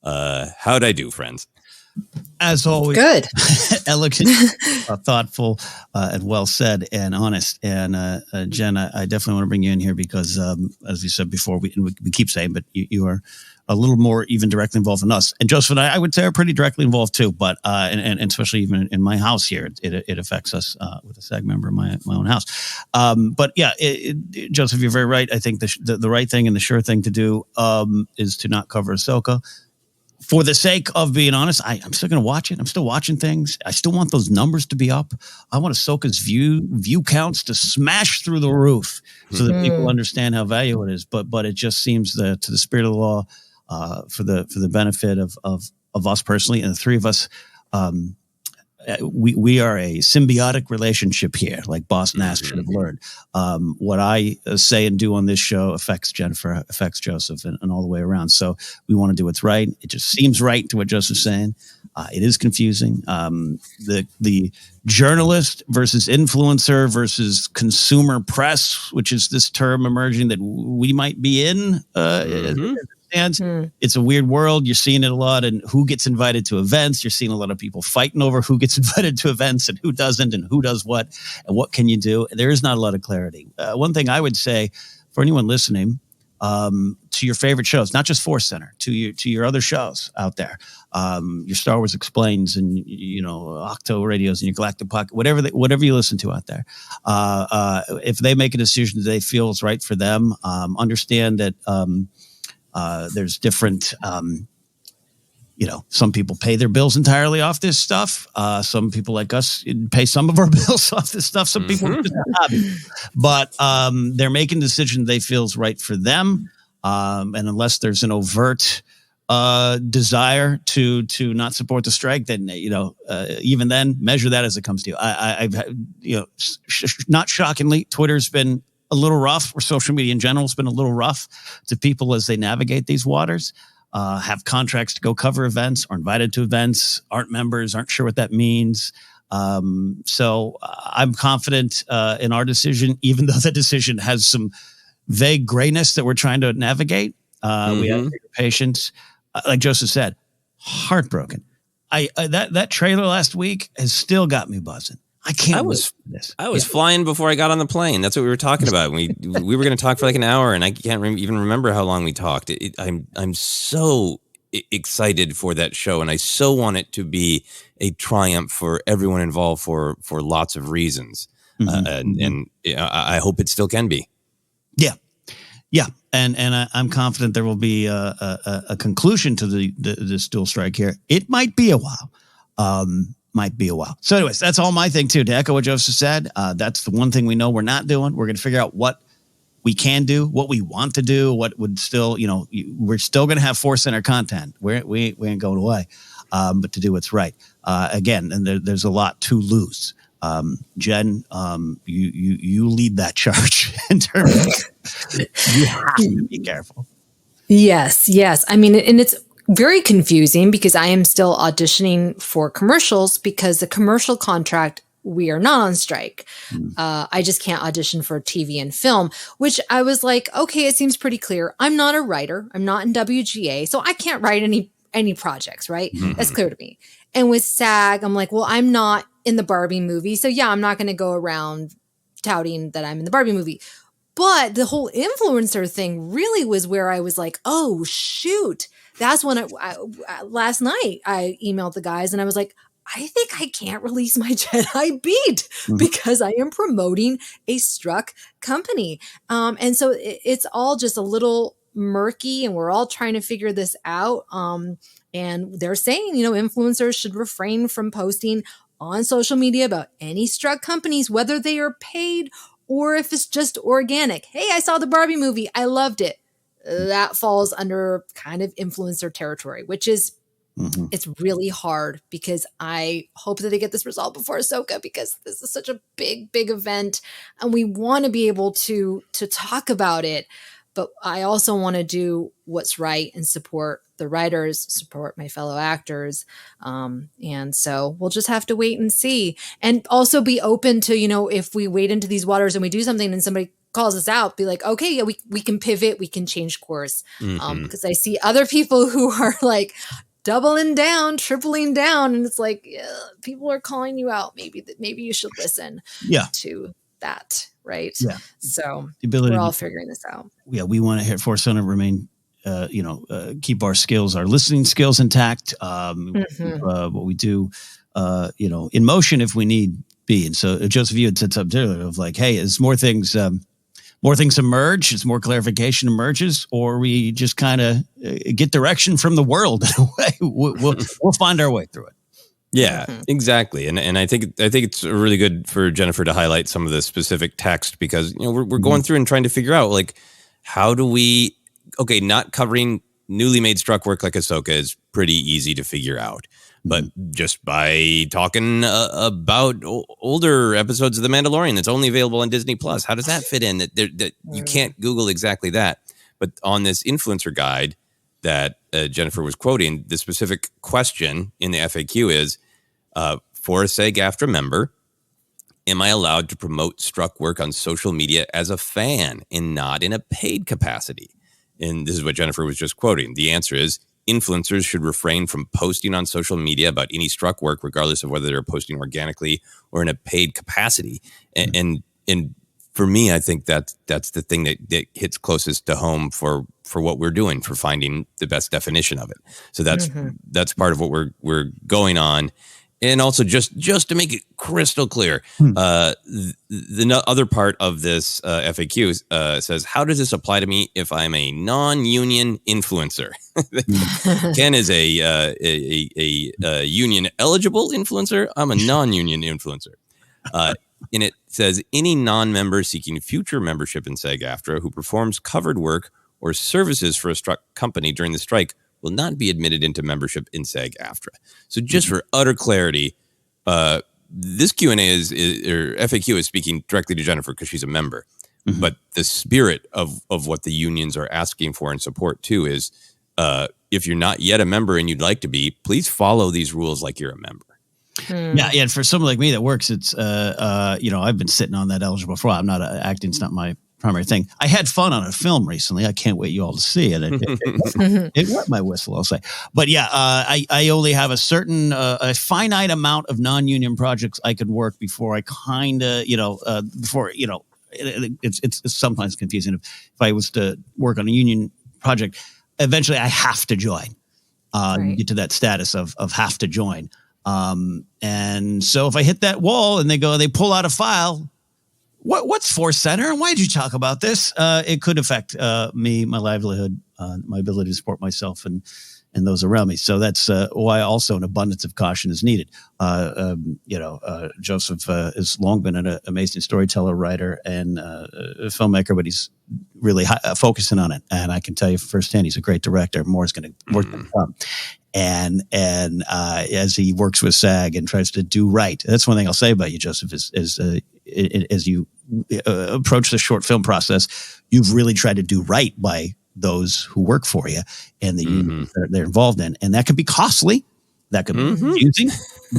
How'd I do, friends? As always, Good. Elegant, thoughtful, and well said and honest. And Jen, I definitely want to bring you in here because, as you said before, we keep saying, but you are a little more even directly involved than us. And Joseph and I would say, are pretty directly involved too. But and especially even in my house here, it affects us with a SAG member in my own house. But yeah, Joseph, you're very right. I think the right thing and the sure thing to do is to not cover Ahsoka. For the sake of being honest, I'm still going to watch it. I'm still watching things. I still want those numbers to be up. I want Ahsoka's view counts to smash through the roof so that people understand how valuable it is. But it just seems to the spirit of the law, for the benefit of us personally and the three of us, we are a symbiotic relationship here, like Boss Nass should have learned. What I say and do on this show affects Jennifer, affects Joseph, and all the way around. So we want to do what's right. It just seems right to what Joseph's saying. It is confusing. The journalist versus influencer versus consumer press, which is this term emerging that we might be in. It's a weird world. You're seeing it a lot, and who gets invited to events. You're seeing a lot of people fighting over who gets invited to events and who doesn't, and who does what, and what can you do. There is not a lot of clarity. One thing I would say for anyone listening, to your favorite shows, not just ForceCenter, to your other shows out there, your Star Wars Explains and Octo Radios and your Galactic Pocket, whatever you listen to out there. If they make a decision that they feel is right for them, understand that. There's different, some people pay their bills entirely off this stuff. Some people like us pay some of our bills off this stuff. Some people just hobby. But they're making decisions they feel is right for them. And unless there's an overt desire to not support the strike, then, even then measure that as it comes to you. I've not shockingly, Twitter's been a little rough, or social media in general has been a little rough to people as they navigate these waters, have contracts to go cover events, are invited to events, aren't members, aren't sure what that means. So I'm confident in our decision, even though the decision has some vague grayness that we're trying to navigate. We have patience. Like Joseph said, heartbroken. That trailer last week has still got me buzzing. I was flying before I got on the plane. That's what we were talking about. We were going to talk for like an hour, and I can't even remember how long we talked. I'm so excited for that show, and I so want it to be a triumph for everyone involved for lots of reasons. And I hope it still can be. Yeah, and I'm confident there will be a conclusion to this dual strike here. It might be a while. So anyways, that's all my thing too. To echo what Joseph said, that's the one thing we know we're not doing. We're going to figure out what we can do, what we want to do, what would still, we're still going to have ForceCenter content. We ain't going away, but to do what's right. Again, and there's a lot to lose. Jen, you lead that charge in terms of you have to be careful. Yes. I mean, and it's very confusing because I am still auditioning for commercials because the commercial contract, we are not on strike. I just can't audition for TV and film, which I was like, okay, it seems pretty clear. I'm not a writer. I'm not in WGA, so I can't write any projects, right? That's clear to me. And with SAG, I'm like, well, I'm not in the Barbie movie. So yeah, I'm not going to go around touting that I'm in the Barbie movie. But the whole influencer thing really was where I was like, oh, shoot. That's when last night I emailed the guys and I was like, I think I can't release my Jedi beat because I am promoting a struck company. And so it's all just a little murky and we're all trying to figure this out. And they're saying, influencers should refrain from posting on social media about any struck companies, whether they are paid or if it's just organic. Hey, I saw the Barbie movie. I loved it. That falls under kind of influencer territory, which is, it's really hard because I hope that they get this resolved before Ahsoka, because this is such a big, big event and we want to be able to talk about it. But I also want to do what's right and support the writers, support my fellow actors. And so we'll just have to wait and see, and also be open to, if we wade into these waters and we do something and somebody calls us out, be like, okay, yeah, we can pivot, we can change course. Because I see other people who are like doubling down, tripling down. And it's like, yeah, people are calling you out. Maybe you should listen to that. Right. Yeah. So we're all figuring this out. Yeah. We want to, at ForceCenter, remain, keep our skills, our listening skills intact. What we do, in motion if we need be. And so Joseph, you had said something earlier of like, hey, as more things emerge, as more clarification emerges, or we just kind of get direction from the world in a way, we'll find our way through it. Yeah, exactly. And I think it's really good for Jennifer to highlight some of the specific text, because, we're going through and trying to figure out, like, how do we, not covering newly made struck work like Ahsoka is pretty easy to figure out. But just by talking about older episodes of The Mandalorian that's only available on Disney Plus, how does that fit in? That you can't Google exactly that. But on this influencer guide that Jennifer was quoting, the specific question in the FAQ is, for a SAG-AFTRA member, am I allowed to promote struck work on social media as a fan and not in a paid capacity? And this is what Jennifer was just quoting. The answer is, influencers should refrain from posting on social media about any struck work, regardless of whether they're posting organically or in a paid capacity. And for me, I think that's the thing that hits closest to home for what we're doing, for finding the best definition of it. So that's part of what we're going on. And also, just to make it crystal clear, the other part of this FAQ says, how does this apply to me if I'm a non-union influencer? Ken is a union eligible influencer. I'm a non-union influencer. And it says, any non-member seeking future membership in SAG-AFTRA who performs covered work or services for a struck company during the strike will not be admitted into membership in SAG-AFTRA. So just for utter clarity, this Q&A or FAQ is speaking directly to Jennifer because she's a member. But the spirit of what the unions are asking for and support too is, if you're not yet a member and you'd like to be, please follow these rules like you're a member. Yeah, and for someone like me that works, it's I've been sitting on that eligible for a while. I'm not acting's not my primary thing. I had fun on a film recently. I can't wait you all to see it. It wet my whistle, I'll say. But yeah, I only have a certain a finite amount of non-union projects I could work before I kind of it's sometimes confusing. If I was to work on a union project, eventually I have to join. Get to that status of have to join. And so if I hit that wall and they pull out a file, what's ForceCenter and why did you talk about this? It could affect me, my livelihood, my ability to support myself and those around me. So that's why also an abundance of caution is needed. Joseph has long been an amazing storyteller, writer, and a filmmaker, but he's really focusing on it. And I can tell you firsthand, he's a great director. More's going to come. And as he works with SAG and tries to do right, that's one thing I'll say about you, Joseph, is as you approach the short film process, you've really tried to do right by those who work for you and the unions that they're involved in. And that can be costly. That can be confusing.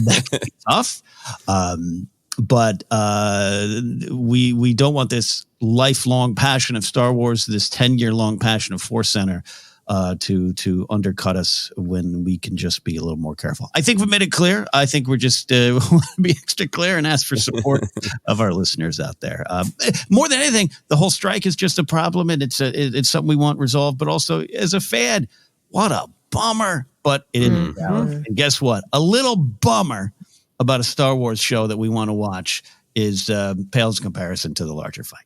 That can be tough. But we don't want this lifelong passion of Star Wars, this 10-year-long passion of ForceCenter, to undercut us when we can just be a little more careful. I think we made it clear. I think we're just want to be extra clear and ask for support of our listeners out there. More than anything, the whole strike is just a problem, and it's something we want resolved. But also, as a fan, what a bummer! But it isn't. And guess what? A little bummer about a Star Wars show that we want to watch is pales in comparison to the larger fight.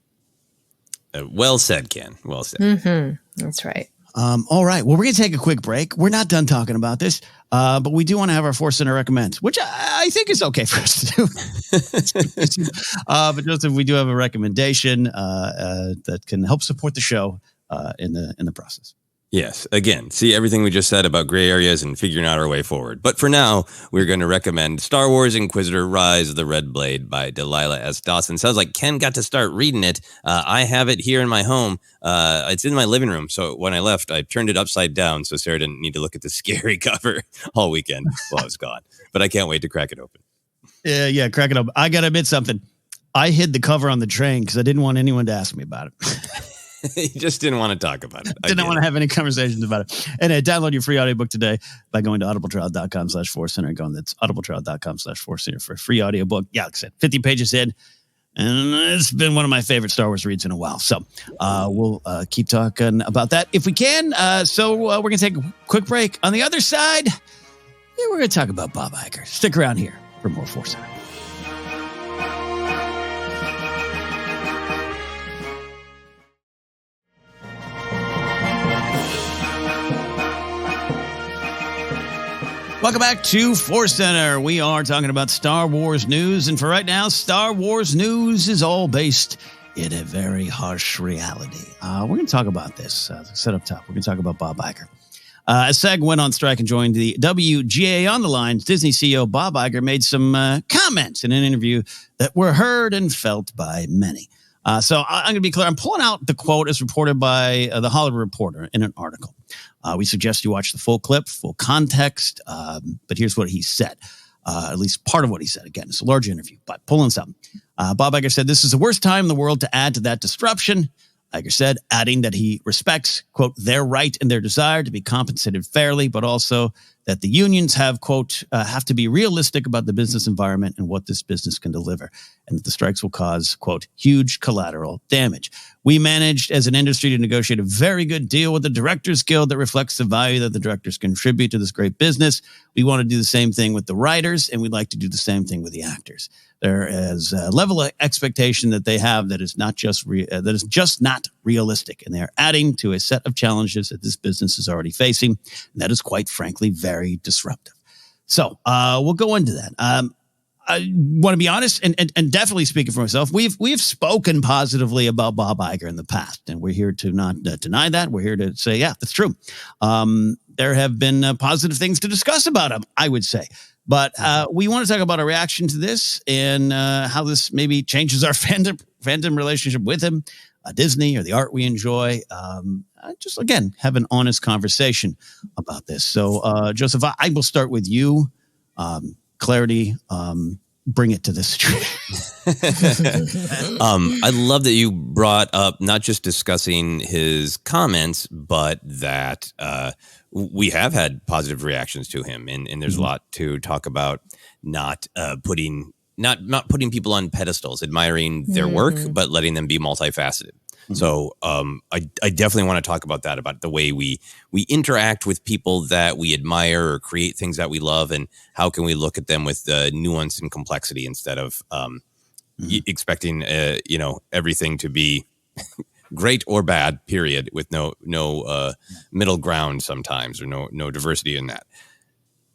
Well said, Ken. Well said. That's right. All right. Well, we're going to take a quick break. We're not done talking about this, but we do want to have our ForceCenter recommends, which I think is okay for us to do. But Joseph, we do have a recommendation that can help support the show in the process. Yes. Again, see everything we just said about gray areas and figuring out our way forward. But for now, we're going to recommend Star Wars Inquisitor Rise of the Red Blade by Delilah S. Dawson. Sounds like Ken got to start reading it. I have it here in my home. It's in my living room. So when I left, I turned it upside down so Sarah didn't need to look at the scary cover all weekend while I was gone. But I can't wait to crack it open. Yeah, crack it open. I got to admit something. I hid the cover on the train because I didn't want anyone to ask me about it. You just didn't want to talk about it. Didn't want to have any conversations about it. And download your free audiobook today by going to audibletrial.com/ForceCenter. That's audibletrial.com/ForceCenter for a free audiobook. Yeah, like I said, 50 pages in. And it's been one of my favorite Star Wars reads in a while. So we'll keep talking about that if we can. So we're going to take a quick break. On the other side, we're going to talk about Bob Iger. Stick around here for more ForceCenter. Welcome back to ForceCenter. We are talking about Star Wars news. And for right now, Star Wars news is all based in a very harsh reality. We're going to talk about this. Set up top, we're going to talk about Bob Iger. As SAG went on strike and joined the WGA on the line, Disney CEO Bob Iger made some comments in an interview that were heard and felt by many. So I'm going to be clear. I'm pulling out the quote as reported by the Hollywood Reporter in an article. We suggest you watch the full clip, full context. But here's what he said, at least part of what he said. Again, it's a large interview, but pulling something. Bob Iger said, "This is the worst time in the world to add to that disruption." Iger said, adding that he respects, quote, their right and their desire to be compensated fairly, but also that the unions have, quote, have to be realistic about the business environment and what this business can deliver, and that the strikes will cause, quote, huge collateral damage. "We managed as an industry to negotiate a very good deal with the Directors Guild that reflects the value that the directors contribute to this great business. We want to do the same thing with the writers, and we'd like to do the same thing with the actors. There is a level of expectation that they have that is not just that is just not realistic, and they are adding to a set of challenges that this business is already facing, and that is quite frankly very disruptive." So we'll go into that. I want to be honest and definitely speaking for myself. We've spoken positively about Bob Iger in the past, and we're here to not deny that. We're here to say, yeah, that's true. There have been positive things to discuss about him, I would say. But we want to talk about our reaction to this and how this maybe changes our fandom relationship with him, Disney, or the art we enjoy. Just, again, have an honest conversation about this. So, Joseph, I will start with you. Clarity, bring it to this situation. I love that you brought up not just discussing his comments, but that we have had positive reactions to him, and there's a lot to talk about. Not putting people on pedestals, admiring their work, but letting them be multifaceted. So I definitely want to talk about that, about the way we interact with people that we admire or create things that we love, and how can we look at them with nuance and complexity instead of expecting everything to be great or bad, period, with no middle ground sometimes, or no diversity in that.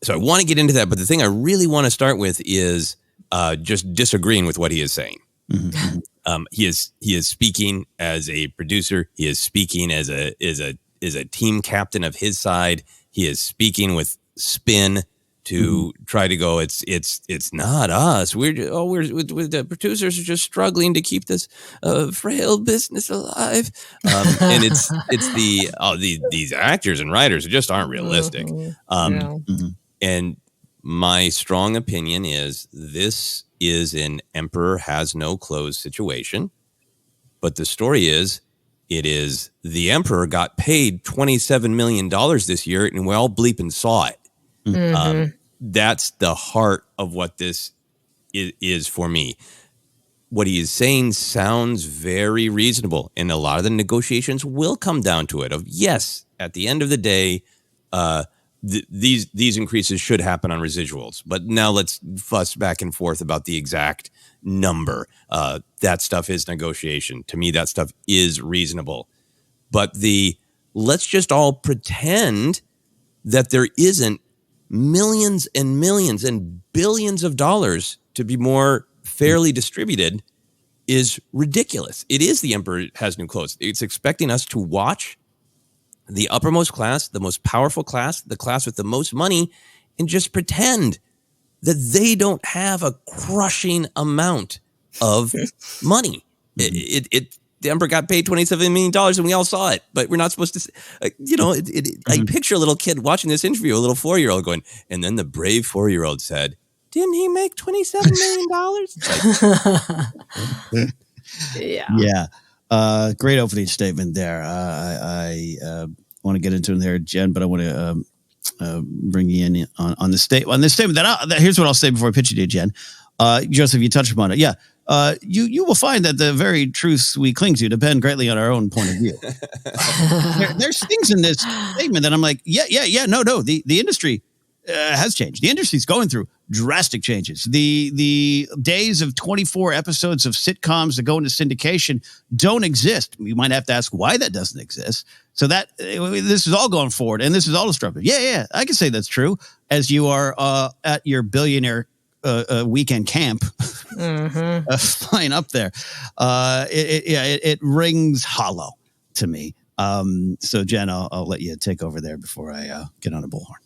So I want to get into that, but the thing I really want to start with is just disagreeing with what he is saying. He is speaking as a producer. He is speaking as a team captain of his side. He is speaking with spin to try to go. It's not us. We're the producers are just struggling to keep this frail business alive. And it's these actors and writers who just aren't realistic. And my strong opinion is this is an emperor has no clothes situation. But the story is, it is the emperor got paid $27 million this year, and we all bleeping saw it. That's the heart of what this is for me. What he is saying sounds very reasonable, and a lot of the negotiations will come down to it. Of yes, at the end of the day, these increases should happen on residuals. But now let's fuss back and forth about the exact number. That stuff is negotiation. To me, that stuff is reasonable. But the let's just all pretend that there isn't millions and millions and billions of dollars to be more fairly distributed is ridiculous. It is the emperor has new clothes. It's expecting us to watch the uppermost class, the most powerful class, the class with the most money, and just pretend that they don't have a crushing amount of money. The emperor got paid $27 million and we all saw it, but we're not supposed to, I picture a little kid watching this interview, a little 4-year-old going, and then the brave 4-year-old said, didn't he make $27 million? Yeah. Great opening statement there. I want to get into it there, Jen, but I want to bring you in on this statement. Here's what I'll say before I pitch you to Jen. Joseph, you touched upon it. Yeah. You will find that the very truths we cling to depend greatly on our own point of view. There's things in this statement that I'm like, no. The industry has changed. The industry's going through drastic changes. The days of 24 episodes of sitcoms that go into syndication don't exist. You might have to ask why that doesn't exist. So that this is all going forward, and this is all disruptive. Yeah, I can say that's true. As you are at your billionaire weekend camp, flying up there, it rings hollow to me. So Jen, I'll let you take over there before I get on a bullhorn.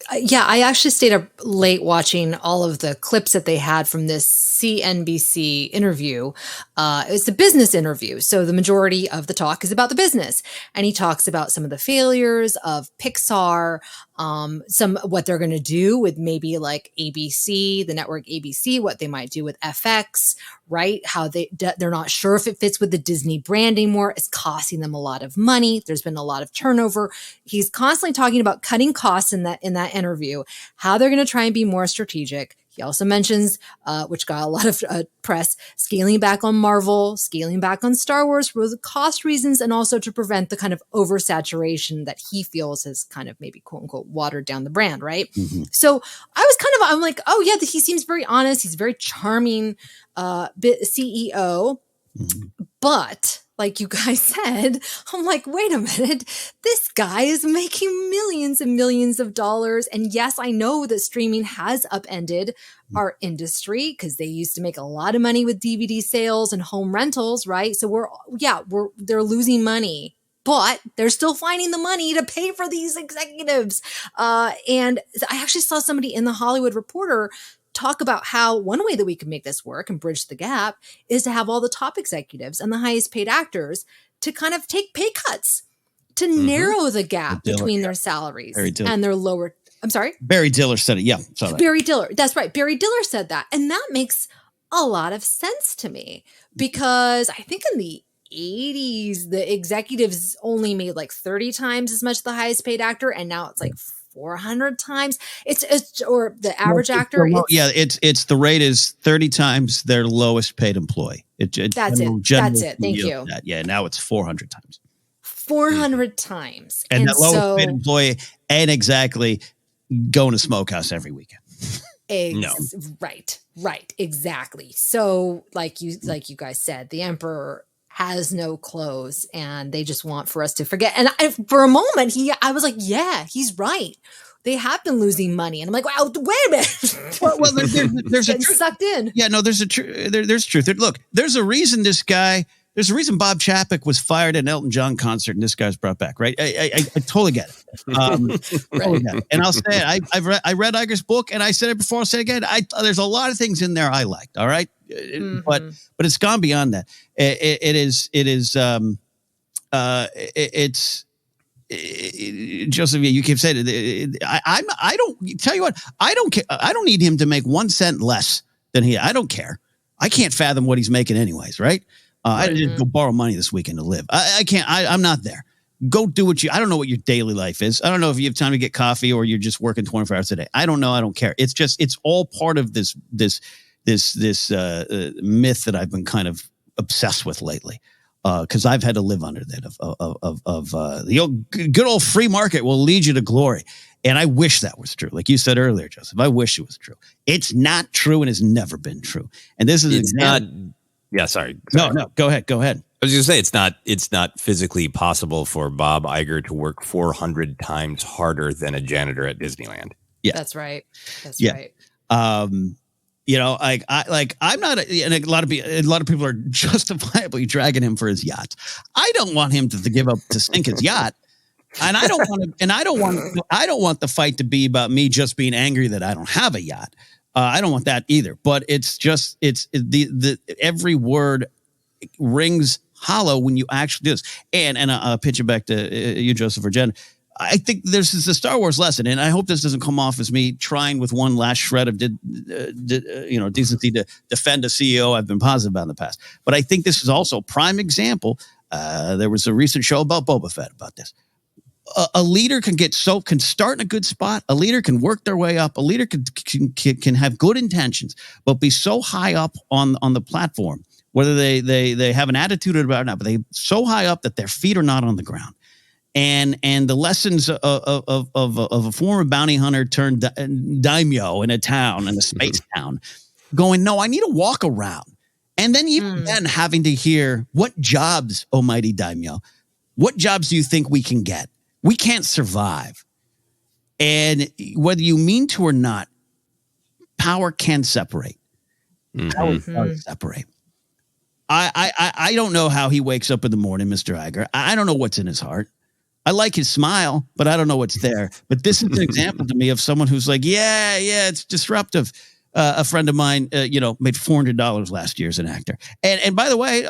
I actually stayed up late watching all of the clips that they had from this CNBC interview. It's a business interview, so the majority of the talk is about the business. And he talks about some of the failures of Pixar, what they're going to do with maybe like ABC, the network ABC, what they might do with FX, right? How they're not sure if it fits with the Disney brand anymore. It's costing them a lot of money. There's been a lot of turnover. He's constantly talking about cutting costs in that interview, how they're going to try and be more strategic. He also mentions, which got a lot of press, scaling back on Marvel, scaling back on Star Wars for the cost reasons, and also to prevent the kind of oversaturation that he feels has kind of maybe quote unquote watered down the brand, right? Mm-hmm. So I'm like, oh yeah, he seems very honest. He's a very charming CEO, but like you guys said, I'm like, wait a minute, this guy is making millions and millions of dollars. And yes, I know that streaming has upended our industry because they used to make a lot of money with DVD sales and home rentals, right? So they're losing money, but they're still finding the money to pay for these executives. And I actually saw somebody in the Hollywood Reporter talk about how one way that we can make this work and bridge the gap is to have all the top executives and the highest paid actors to kind of take pay cuts to narrow the gap between their salaries and their lower. I'm sorry? Barry Diller said it. Yeah. Barry Diller. That's right. Barry Diller said that. And that makes a lot of sense to me because I think in the 80s, the executives only made like 30 times as much as the highest paid actor. And now it's like 400 times. It's or the average actor. It's the rate is 30 times their lowest paid employee. That's it. Thank you. Yeah. Now it's 400 times. 400 times. And that lowest paid employee ain't exactly going to smokehouse every weekend. No. Right. Exactly. So like you guys said, the emperor has no clothes and they just want for us to forget. And for a moment, I was like, yeah, he's right. They have been losing money. And I'm like, wow, wait a minute. Well, there's a truth. Sucked in. Yeah, no, there's truth. Look, there's a reason there's a reason Bob Chapek was fired at an Elton John concert and this guy's brought back, right? I totally get it. Totally get it. And I'll say it. I read Iger's book and I said it before, I'll say it again. There's a lot of things in there I liked, all right? But it's gone beyond that. Joseph, you keep saying it. I don't tell you what. I don't care. I don't need him to make 1 cent less than he. I don't care. I can't fathom what he's making anyways, right? I didn't go borrow money this weekend to live. I can't. I'm not there. Go do what I don't know what your daily life is. I don't know if you have time to get coffee or you're just working 24 hours a day. I don't know. I don't care. It's all part of this myth that I've been kind of obsessed with lately. Because I've had to live under that of the good old free market will lead you to glory. And I wish that was true. Like you said earlier, Joseph, I wish it was true. It's not true and has never been true. And this is not. Yeah, sorry. No, go ahead. I was going to say it's not physically possible for Bob Iger to work 400 times harder than a janitor at Disneyland. Yeah, that's right. That's yeah. right. I'm not, and a lot of people are justifiably dragging him for his yachts. I don't want him to give up to sink his yacht, and I don't want the fight to be about me just being angry that I don't have a yacht. I don't want that either. But it's the every word rings hollow when you actually do this. And I'll pitch it back to you, Joseph or Jen. I think this is a Star Wars lesson, and I hope this doesn't come off as me trying with one last shred of decency to defend a CEO I've been positive about in the past. But I think this is also a prime example. There was a recent show about Boba Fett about this. A leader can start in a good spot. A leader can work their way up. A leader can have good intentions, but be so high up on the platform, whether they have an attitude about it or not, but they so high up that their feet are not on the ground. And the lessons of a former bounty hunter turned daimyo in a space town, going, no, I need to walk around. And then even then having to hear, what jobs, oh mighty daimyo, what jobs do you think we can get? We can't survive. And whether you mean to or not, power can separate. Power does separate. I don't know how he wakes up in the morning, Mr. Iger. I don't know what's in his heart. I like his smile, but I don't know what's there. But this is an example to me of someone who's like, yeah, it's disruptive. A friend of mine, made $400 last year as an actor. And by the way,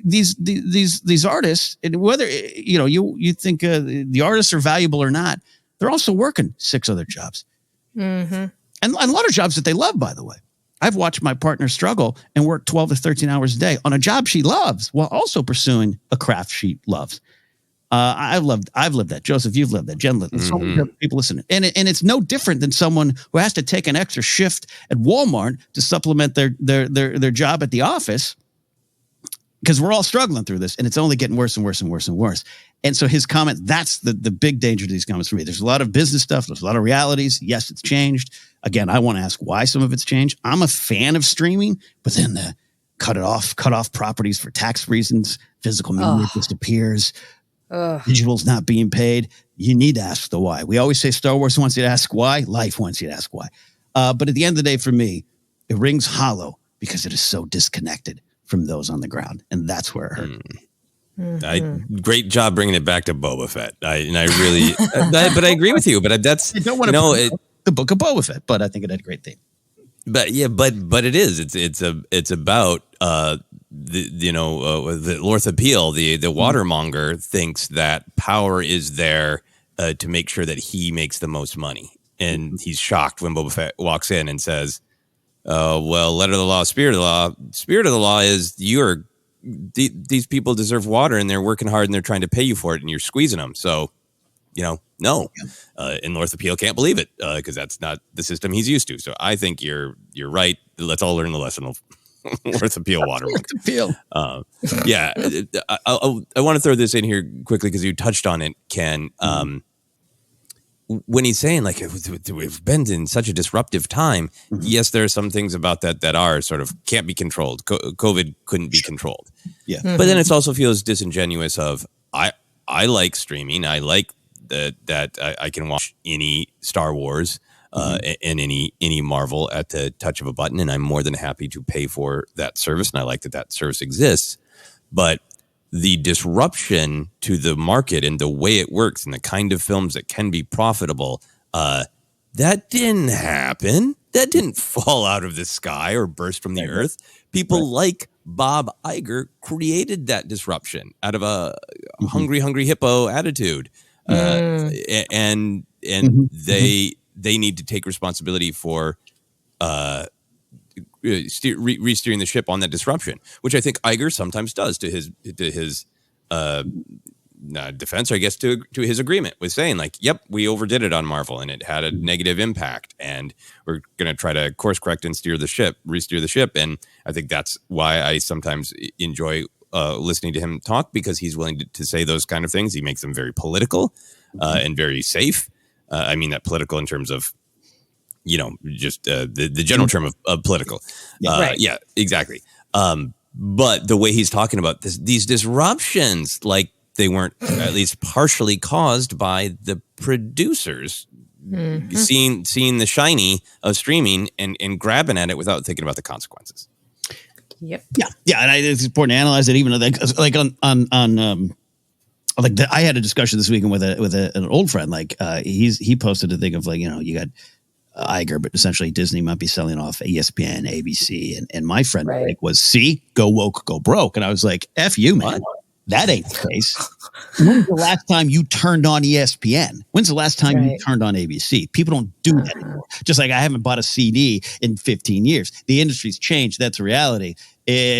these artists, and whether you think the artists are valuable or not, they're also working 6 other jobs, and a lot of jobs that they love. By the way, I've watched my partner struggle and work 12 to 13 hours a day on a job she loves while also pursuing a craft she loves. I've lived that. Joseph, you've lived that. Jen lived that. So many people listening. And it's no different than someone who has to take an extra shift at Walmart to supplement their job at the office, because we're all struggling through this, and it's only getting worse and worse and worse and worse. And so his comment, that's the big danger to these comments for me. There's a lot of business stuff. There's a lot of realities. Yes, it's changed. Again, I want to ask why some of it's changed. I'm a fan of streaming, but then the cut off properties for tax reasons, physical media disappears. Visuals not being paid. You need to ask the why. We always say Star Wars wants you to ask why. Life wants you to ask why. But at the end of the day, for me, it rings hollow because it is so disconnected from those on the ground. And that's where it hurt. Great job bringing it back to Boba Fett. I really, but I agree with you. But that's, I don't want to the book of Boba Fett, but I think it had a great theme. But yeah, but it is. It's about the Lortha Peel, the watermonger, thinks that power is there to make sure that he makes the most money, and he's shocked when Boba Fett walks in and says, "Well, letter of the law, spirit of the law. Spirit of the law is these people deserve water, and they're working hard, and they're trying to pay you for it, and you're squeezing them. So, no." And Lortha Peel can't believe it because that's not the system he's used to. So I think you're right. Let's all learn the lesson of Lortha Peel watermark. Yeah, I want to throw this in here quickly because you touched on it, Ken. When he's saying like we've been in such a disruptive time, yes, there are some things about that are sort of can't be controlled. COVID couldn't be controlled. Yeah, but then it also feels disingenuous. Of I like streaming. I like that I can watch any Star Wars and any Marvel at the touch of a button, and I'm more than happy to pay for that service, and I like that service exists. But the disruption to the market and the way it works and the kind of films that can be profitable, that didn't happen. That didn't fall out of the sky or burst from the earth. People like Bob Iger created that disruption out of a hungry hippo attitude. And they need to take responsibility for re-steering the ship on that disruption, which I think Iger sometimes does to his defense, or I guess to his agreement with saying like, yep, we overdid it on Marvel and it had a negative impact, and we're going to try to course correct and re-steer the ship. And I think that's why I sometimes enjoy listening to him talk, because he's willing to say those kind of things. He makes them very political and very safe. I mean that political in terms of, just the general term of political. Yeah, exactly. But the way he's talking about these disruptions, like they weren't at least partially caused by the producers seeing the shiny of streaming and grabbing at it without thinking about the consequences. Yep. Yeah, and it's important to analyze it. Even like I had a discussion this weekend with an old friend. Like he posted a thing of like, you got Iger, but essentially Disney might be selling off ESPN, ABC, and my friend was, see, go woke, go broke, and I was like, F you, man. What? That ain't the case. When's the last time you turned on ESPN? When's the last time you turned on ABC? People don't do that anymore. Just like I haven't bought a CD in 15 years. The industry's changed. That's reality.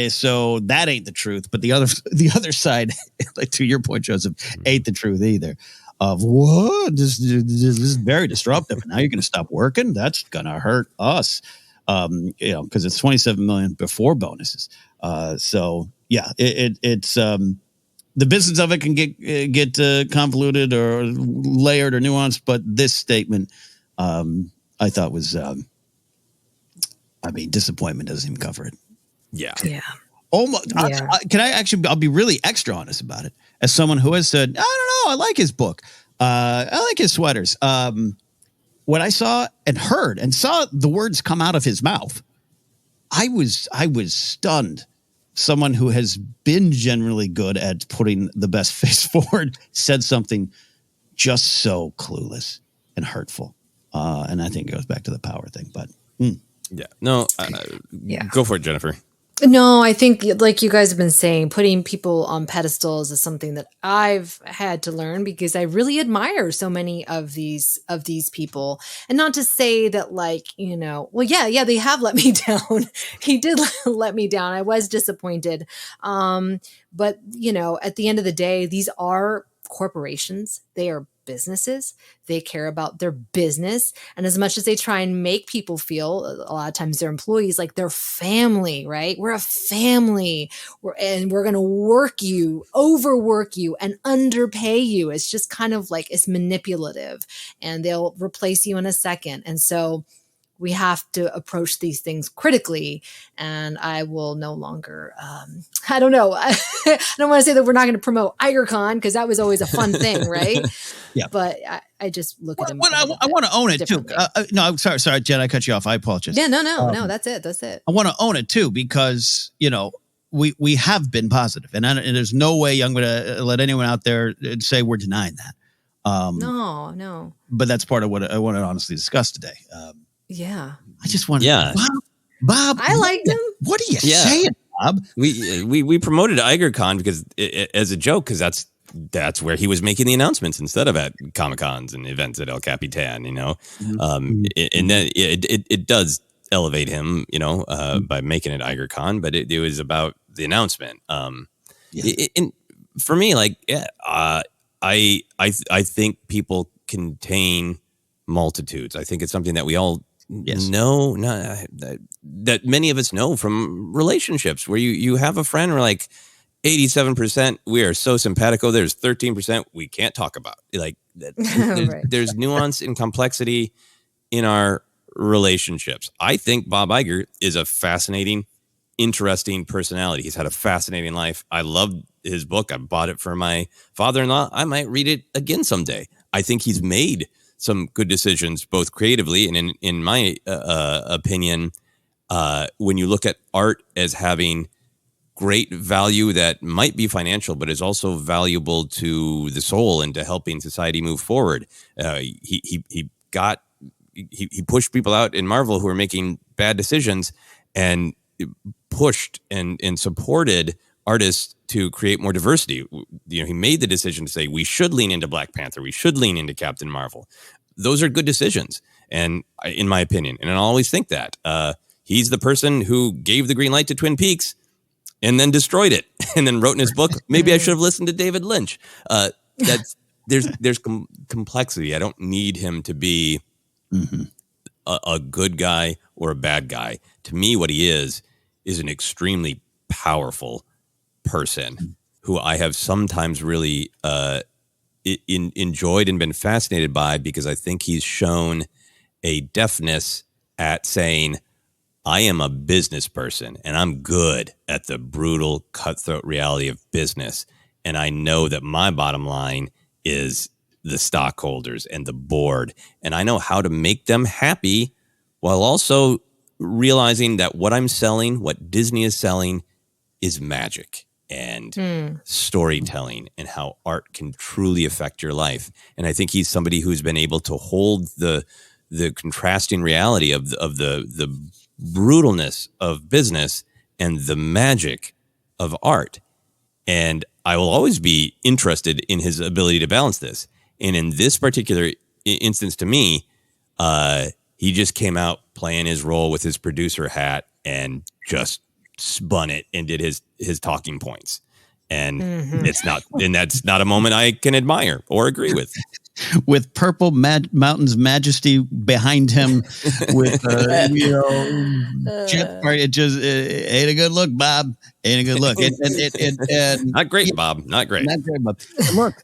So that ain't the truth. But the other side, like to your point, Joseph, ain't the truth either. Of what? This is very disruptive. And now you're going to stop working? That's going to hurt us. Because it's $27 million before bonuses. So yeah, it's the business of it can get convoluted or layered or nuanced, but this statement I thought was, disappointment doesn't even cover it. Yeah. Almost. Yeah. I'll be really extra honest about it. As someone who has said, I don't know, I like his book. I like his sweaters. When I saw and heard and saw the words come out of his mouth, I was stunned. Someone who has been generally good at putting the best face forward said something just so clueless and hurtful. And I think it goes back to the power thing. But go for it, Jennifer. No, I think like you guys have been saying, putting people on pedestals is something that I've had to learn because I really admire so many of these people. And not to say that they have let me down. He did let me down. I was disappointed. But at the end of the day, these are corporations. They are businesses. They care about their business. And as much as they try and make people feel, a lot of times their employees, like their family, right? We're a family. We're going to overwork you and underpay you. It's just kind of like, it's manipulative and they'll replace you in a second. And so we have to approach these things critically, and I will no longer, I don't know. I don't want to say that we're not going to promote IgerCon because that was always a fun thing, right? Yeah. But I just look at him. I want to own it too. No, sorry, Jen, I cut you off. I apologize. Yeah, no, that's it. I want to own it too because, we have been positive, and there's no way I'm going to let anyone out there say we're denying that. No. But that's part of what I want to honestly discuss today. Yeah. I just want Bob. I liked him. What are you saying, Bob? We promoted IgerCon because as a joke, because that's where he was making the announcements instead of at Comic-Cons and events at El Capitan, and then it does elevate him, by making it IgerCon, but it was about the announcement. For me, I think people contain multitudes. I think it's something that we all know, that many of us know from relationships where you have a friend, we're like 87%, we are so simpatico. There's 13% we can't talk about. Like there's nuance and complexity in our relationships. I think Bob Iger is a fascinating, interesting personality. He's had a fascinating life. I loved his book. I bought it for my father-in-law. I might read it again someday. I think he's made some good decisions, both creatively and in my opinion, when you look at art as having great value that might be financial, but is also valuable to the soul and to helping society move forward. He pushed people out in Marvel who were making bad decisions and pushed and supported artists to create more diversity. He made the decision to say, we should lean into Black Panther. We should lean into Captain Marvel. Those are good decisions. And in my opinion, and I always think that he's the person who gave the green light to Twin Peaks and then destroyed it and then wrote in his book, maybe I should have listened to David Lynch. There's complexity. I don't need him to be a good guy or a bad guy. To me, what he is an extremely powerful person who I have sometimes really enjoyed and been fascinated by, because I think he's shown a deftness at saying, I am a business person, and I'm good at the brutal, cutthroat reality of business. And I know that my bottom line is the stockholders and the board. And I know how to make them happy while also realizing that what I'm selling, what Disney is selling, is magic and storytelling and how art can truly affect your life. And I think he's somebody who's been able to hold the contrasting reality of the brutalness of business and the magic of art. And I will always be interested in his ability to balance this. And in this particular instance, to me, he just came out playing his role with his producer hat and just spun it and did his talking points. And that's not a moment I can admire or agree with. With purple mountains majesty behind him, with jet party, it just ain't a good look, Bob. Ain't a good look. And not great, Bob. Not great. Not great, Bob. Look,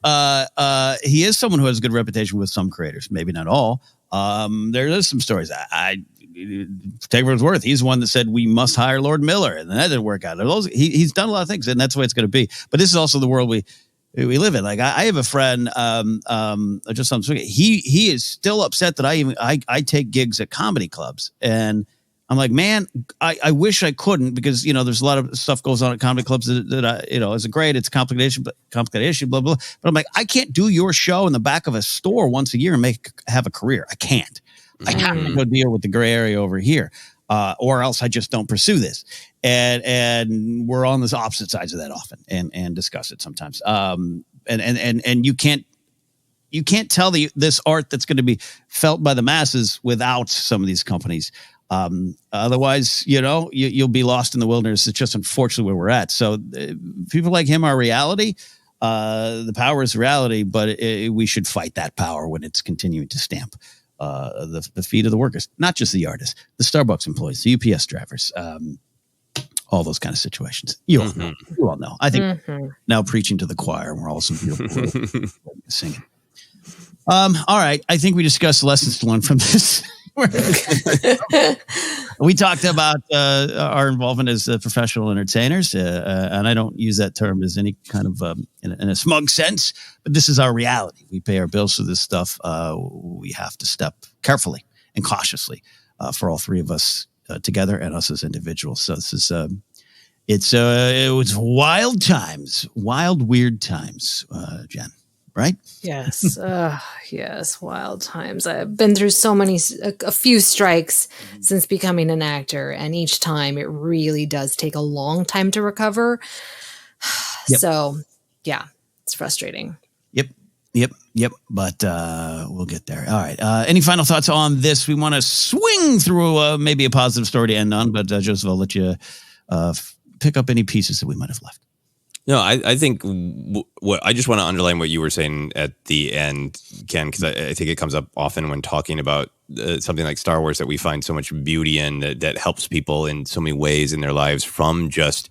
he is someone who has a good reputation with some creators, maybe not all. There is some stories. I take what it's worth. He's the one that said we must hire Lord Miller, and that didn't work out. He's done a lot of things, and that's the way it's going to be. But this is also the world we live in. Like I have a friend, just something. He is still upset that I take gigs at comedy clubs, and I'm like, man, I wish I couldn't, because there's a lot of stuff goes on at comedy clubs that I, isn't great. It's a complicated issue, blah blah. But I'm like, I can't do your show in the back of a store once a year and have a career. I can't. I have to go deal with the gray area over here, or else I just don't pursue this. And we're on the opposite sides of that often, and discuss it sometimes. And you can't tell this art that's going to be felt by the masses without some of these companies. Otherwise, you'll be lost in the wilderness. It's just unfortunately where we're at. So people like him are reality. The power is reality, but we should fight that power when it's continuing to stamp the feet of the workers, not just the artists, the Starbucks employees, the UPS drivers, all those kind of situations. You all know. I think now preaching to the choir, and we're all some beautiful singing. All right. I think we discussed the lessons to learn from this. We talked about our involvement as professional entertainers, and I don't use that term as any kind of in a smug sense, but this is our reality. We pay our bills for this stuff. We have to step carefully and cautiously for all three of us together and us as individuals. So this is it was wild times, wild, weird times, Jen. Right? Yes. Yes. Wild times. I've been through a few strikes since becoming an actor. And each time it really does take a long time to recover. Yep. So yeah, it's frustrating. Yep. But we'll get there. All right. Any final thoughts on this? We want to swing through maybe a positive story to end on, but Joseph, I'll let you pick up any pieces that we might have left. No, I think what I just want to underline what you were saying at the end, Ken, because I think it comes up often when talking about something like Star Wars that we find so much beauty in that helps people in so many ways in their lives, from just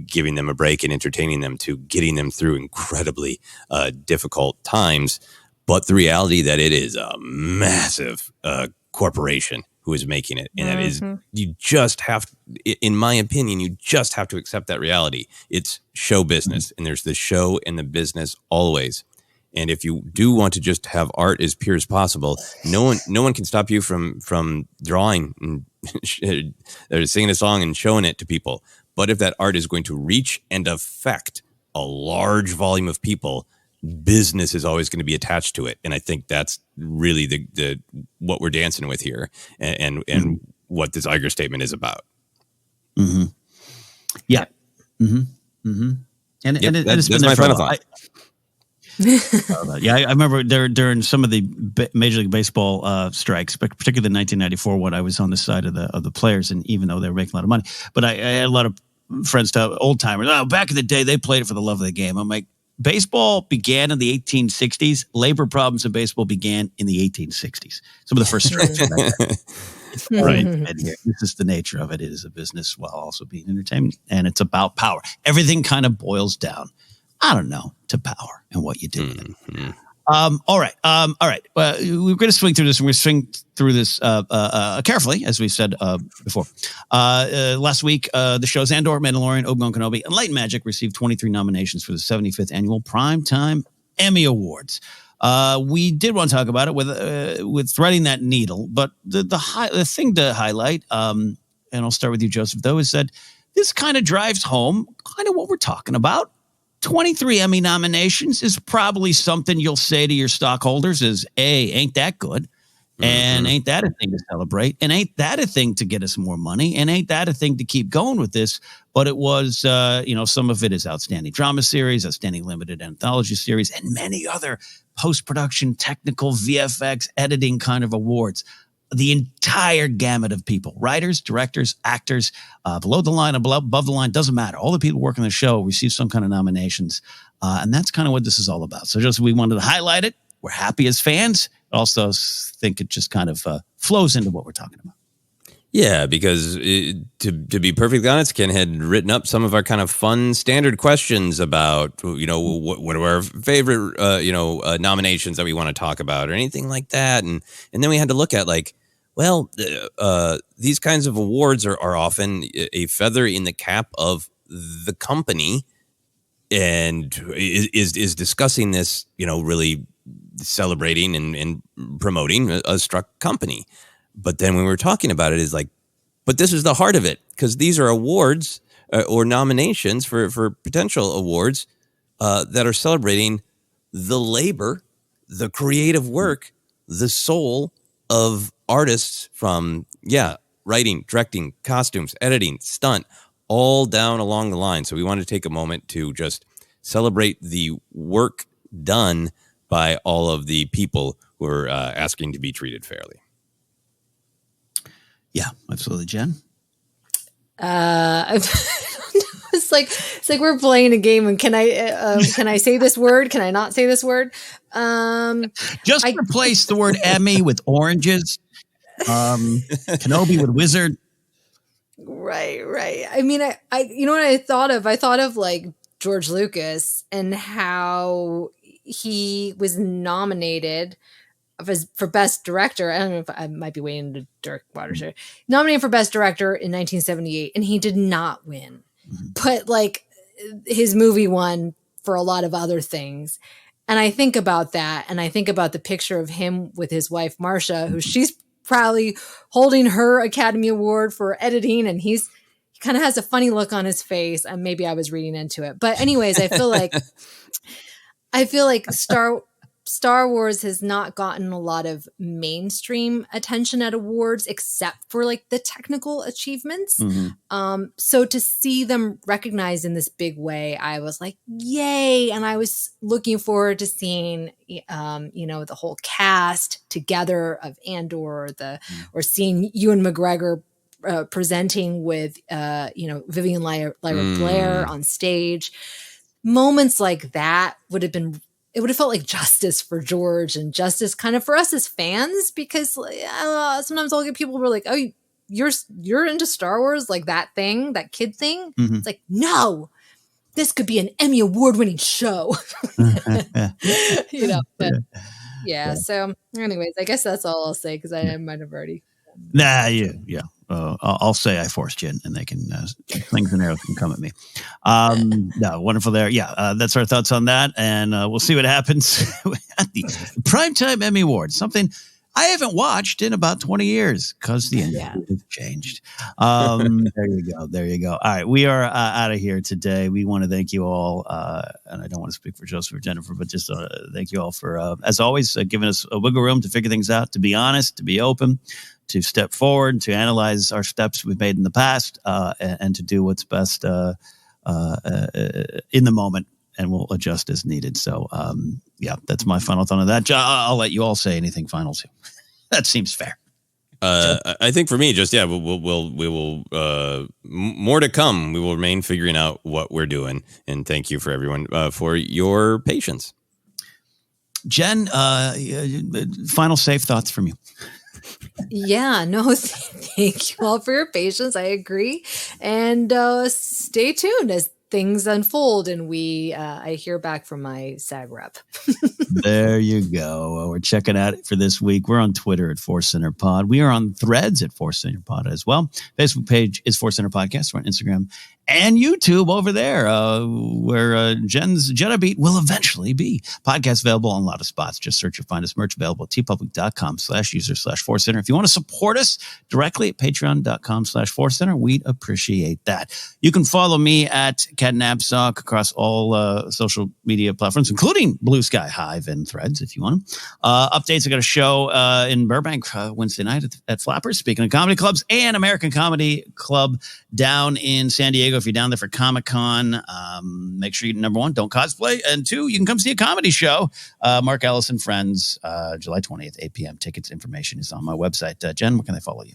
giving them a break and entertaining them to getting them through incredibly difficult times. But the reality that it is a massive corporation who is making it. And that is, you just have, in my opinion, you just have to accept that reality. It's show business, and there's the show and the business always. And if you do want to just have art as pure as possible, no one can stop you from drawing and or singing a song and showing it to people. But if that art is going to reach and affect a large volume of people, business is always going to be attached to it. And I think that's really the what we're dancing with here, and what this Iger statement is about. Mm-hmm. Yeah. Mm-hmm. Mm-hmm. And it's been that's my final thought. I remember during some of the Major League Baseball strikes, but particularly the 1994 one, I was on the side of the players, and even though they were making a lot of money, but I had a lot of friends, old timers. Oh, back in the day, they played it for the love of the game. I'm like, baseball began in the 1860s. Labor problems in baseball began in the 1860s. Some of the first strikes. Right. And here, this is the nature of it. It is a business while also being entertainment, and it's about power. Everything kind of boils down, I don't know, to power and what you do with it. All right. Well, we're going to swing through this. And we're going to swing through this carefully, as we said before. Last week, the shows Andor, Mandalorian, Obi-Wan Kenobi, and Light and Magic received 23 nominations for the 75th Annual Primetime Emmy Awards. We did want to talk about it with threading that needle, but the thing to highlight, and I'll start with you, Joseph, though, is that this kind of drives home kind of what we're talking about. 23 Emmy nominations is probably something you'll say to your stockholders is, A, ain't that good? And ain't that a thing to celebrate? And ain't that a thing to get us more money? And ain't that a thing to keep going with this? But it was, some of it is outstanding drama series, outstanding limited anthology series, and many other post-production, technical, VFX, editing kind of awards. The entire gamut of people, writers, directors, actors, below the line and above the line, doesn't matter. All the people working the show receive some kind of nominations. And that's kind of what this is all about. So just we wanted to highlight it. We're happy as fans. Also think it just kind of flows into what we're talking about. Yeah, because to be perfectly honest, Ken had written up some of our kind of fun standard questions about, what are our favorite, nominations that we want to talk about or anything like that. And then we had to look at these kinds of awards are often a feather in the cap of the company and is discussing this, really celebrating and promoting a struck company. But then when we were talking about it, is like, but this is the heart of it, because these are awards or nominations for potential awards that are celebrating the labor, the creative work, the soul of artists from, writing, directing, costumes, editing, stunt, all down along the line. So we wanted to take a moment to just celebrate the work done by all of the people who are asking to be treated fairly. Yeah, absolutely, Jen. It's like we're playing a game, and can I say this word? Can I not say this word? Just replace the word Emmy with oranges. Kenobi with wizard. Right. I mean, I you know what I thought of? I thought of like George Lucas and how he was nominated for Best Director. I don't know if I might be waiting to Dirk Waters here. Nominated for Best Director in 1978, and he did not win. But like his movie won for a lot of other things. And I think about that, and I think about the picture of him with his wife, Marcia, who she's proudly holding her Academy Award for editing, and he kind of has a funny look on his face. And maybe I was reading into it. But anyways, I feel like Star Wars has not gotten a lot of mainstream attention at awards, except for like the technical achievements. So to see them recognized in this big way, I was like, yay. And I was looking forward to seeing, the whole cast together of Andor, or seeing Ewan McGregor presenting with, Vivian Lyra Blair on stage. Moments like that would have felt like justice for George and justice kind of for us as fans, because sometimes I'll get people who are like, oh, you're into Star Wars, like that kid thing. It's like, no, this could be an Emmy award-winning show. But yeah. So anyways, I guess that's all I'll say, because I might have already. I'll say I forced you, and they can slings and arrows can come at me. No, wonderful there. Yeah, that's our thoughts on that, and we'll see what happens at the Primetime Emmy Awards. Something I haven't watched in about 20 years because the industry has changed. There you go. All right, we are out of here today. We want to thank you all, and I don't want to speak for Joseph or Jennifer, but just thank you all for, as always, giving us a wiggle room to figure things out, to be honest, to be open, to step forward, to analyze our steps we've made in the past, and to do what's best in the moment, and we'll adjust as needed. So, that's my final thought on that. I'll let you all say anything final too. That seems fair. I think for me, just we will more to come. We will remain figuring out what we're doing, and thank you for everyone for your patience. Jen, final safe thoughts from you. Yeah, no, thank you all for your patience. I agree. And stay tuned as things unfold and I hear back from my SAG rep. There you go. Well, we're checking out for this week. We're on Twitter at ForceCenter Pod. We are on Threads at ForceCenter Pod as well. Facebook page is ForceCenter Podcast. We're on Instagram and YouTube over there, where Jen's Jedi Beat will eventually be. Podcast available on a lot of spots. Just search or find us. Merch available at tpublic.com/user/ForceCenter. If you want to support us directly at patreon.com/ForceCenter, we'd appreciate that. You can follow me at Ken Napzok across all social media platforms, including Blue Sky, Hive, and Threads, if you want them. Updates, I got a show in Burbank Wednesday night at Flappers, speaking of comedy clubs, and American Comedy Club down in San Diego. If you're down there for Comic-Con, make sure you, number one, don't cosplay, and two, you can come see a comedy show. Mark Ellis and Friends, July 20th, 8 p.m. Tickets information is on my website. Jen, where can they follow you?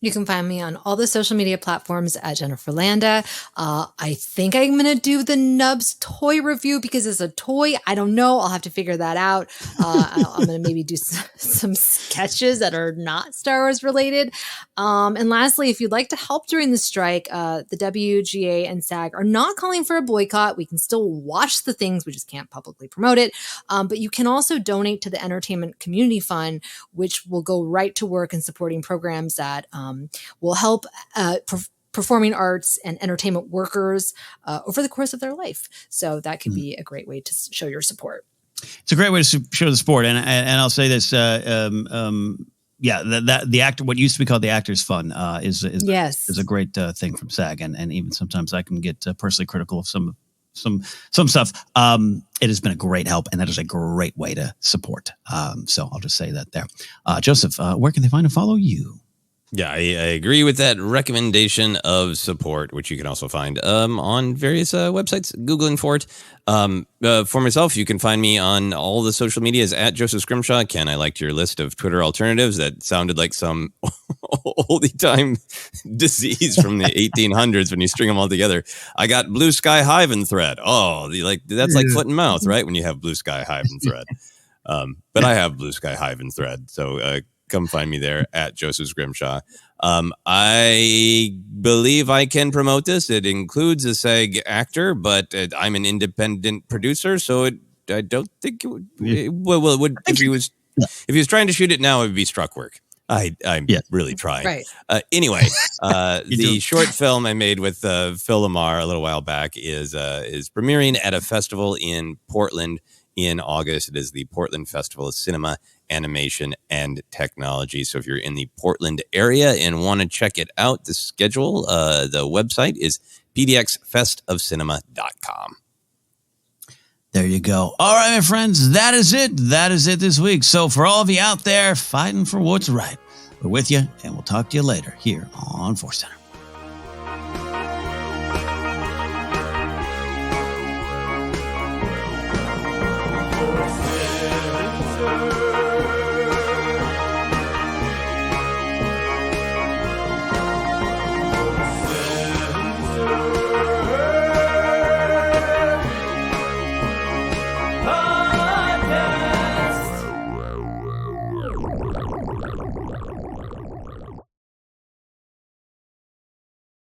You can find me on all the social media platforms at Jennifer Landa. I think I'm going to do the Nubs toy review because it's a toy. I don't know. I'll have to figure that out. I'm going to maybe do some sketches that are not Star Wars related. And lastly, if you'd like to help during the strike, the WGA and SAG are not calling for a boycott. We can still watch the things. We just can't publicly promote it. But you can also donate to the Entertainment Community Fund, which will go right to work in supporting programs that will help performing arts and entertainment workers over the course of their life. So that could be a great way to show your support. It's a great way to show the support. And I'll say this, the actor, what used to be called the Actors Fund, is a great thing from SAG. And even sometimes I can get personally critical of some stuff. It has been a great help, and that is a great way to support. So I'll just say that there. Joseph, where can they find and follow you? Yeah, I agree with that recommendation of support, which you can also find on various websites, Googling for it. For myself, you can find me on all the social medias at Joseph Scrimshaw. Ken, I liked your list of Twitter alternatives. That sounded like some oldie time disease from the 1800s when you string them all together. I got Blue Sky, Hive, and Thread. Oh, that's like foot and mouth, right? When you have Blue Sky, Hive, and Thread. But I have Blue Sky, Hive, and Thread. So come find me there at Joseph Scrimshaw. I believe I can promote this. It includes a SAG actor, but I'm an independent producer, so I don't think it would. If he was trying to shoot it now, it would be struck work. I'm really trying. Right. Anyway, the short film I made with Phil Lamar a little while back is premiering at a festival in Portland in August. It is the Portland Festival of Cinema, Animation, and Technology. So if you're in the Portland area and want to check it out, the schedule, the website is pdxfestofcinema.com. There you go. All right, my friends, that is it. That is it this week. So for all of you out there fighting for what's right, we're with you, and we'll talk to you later here on ForceCenter.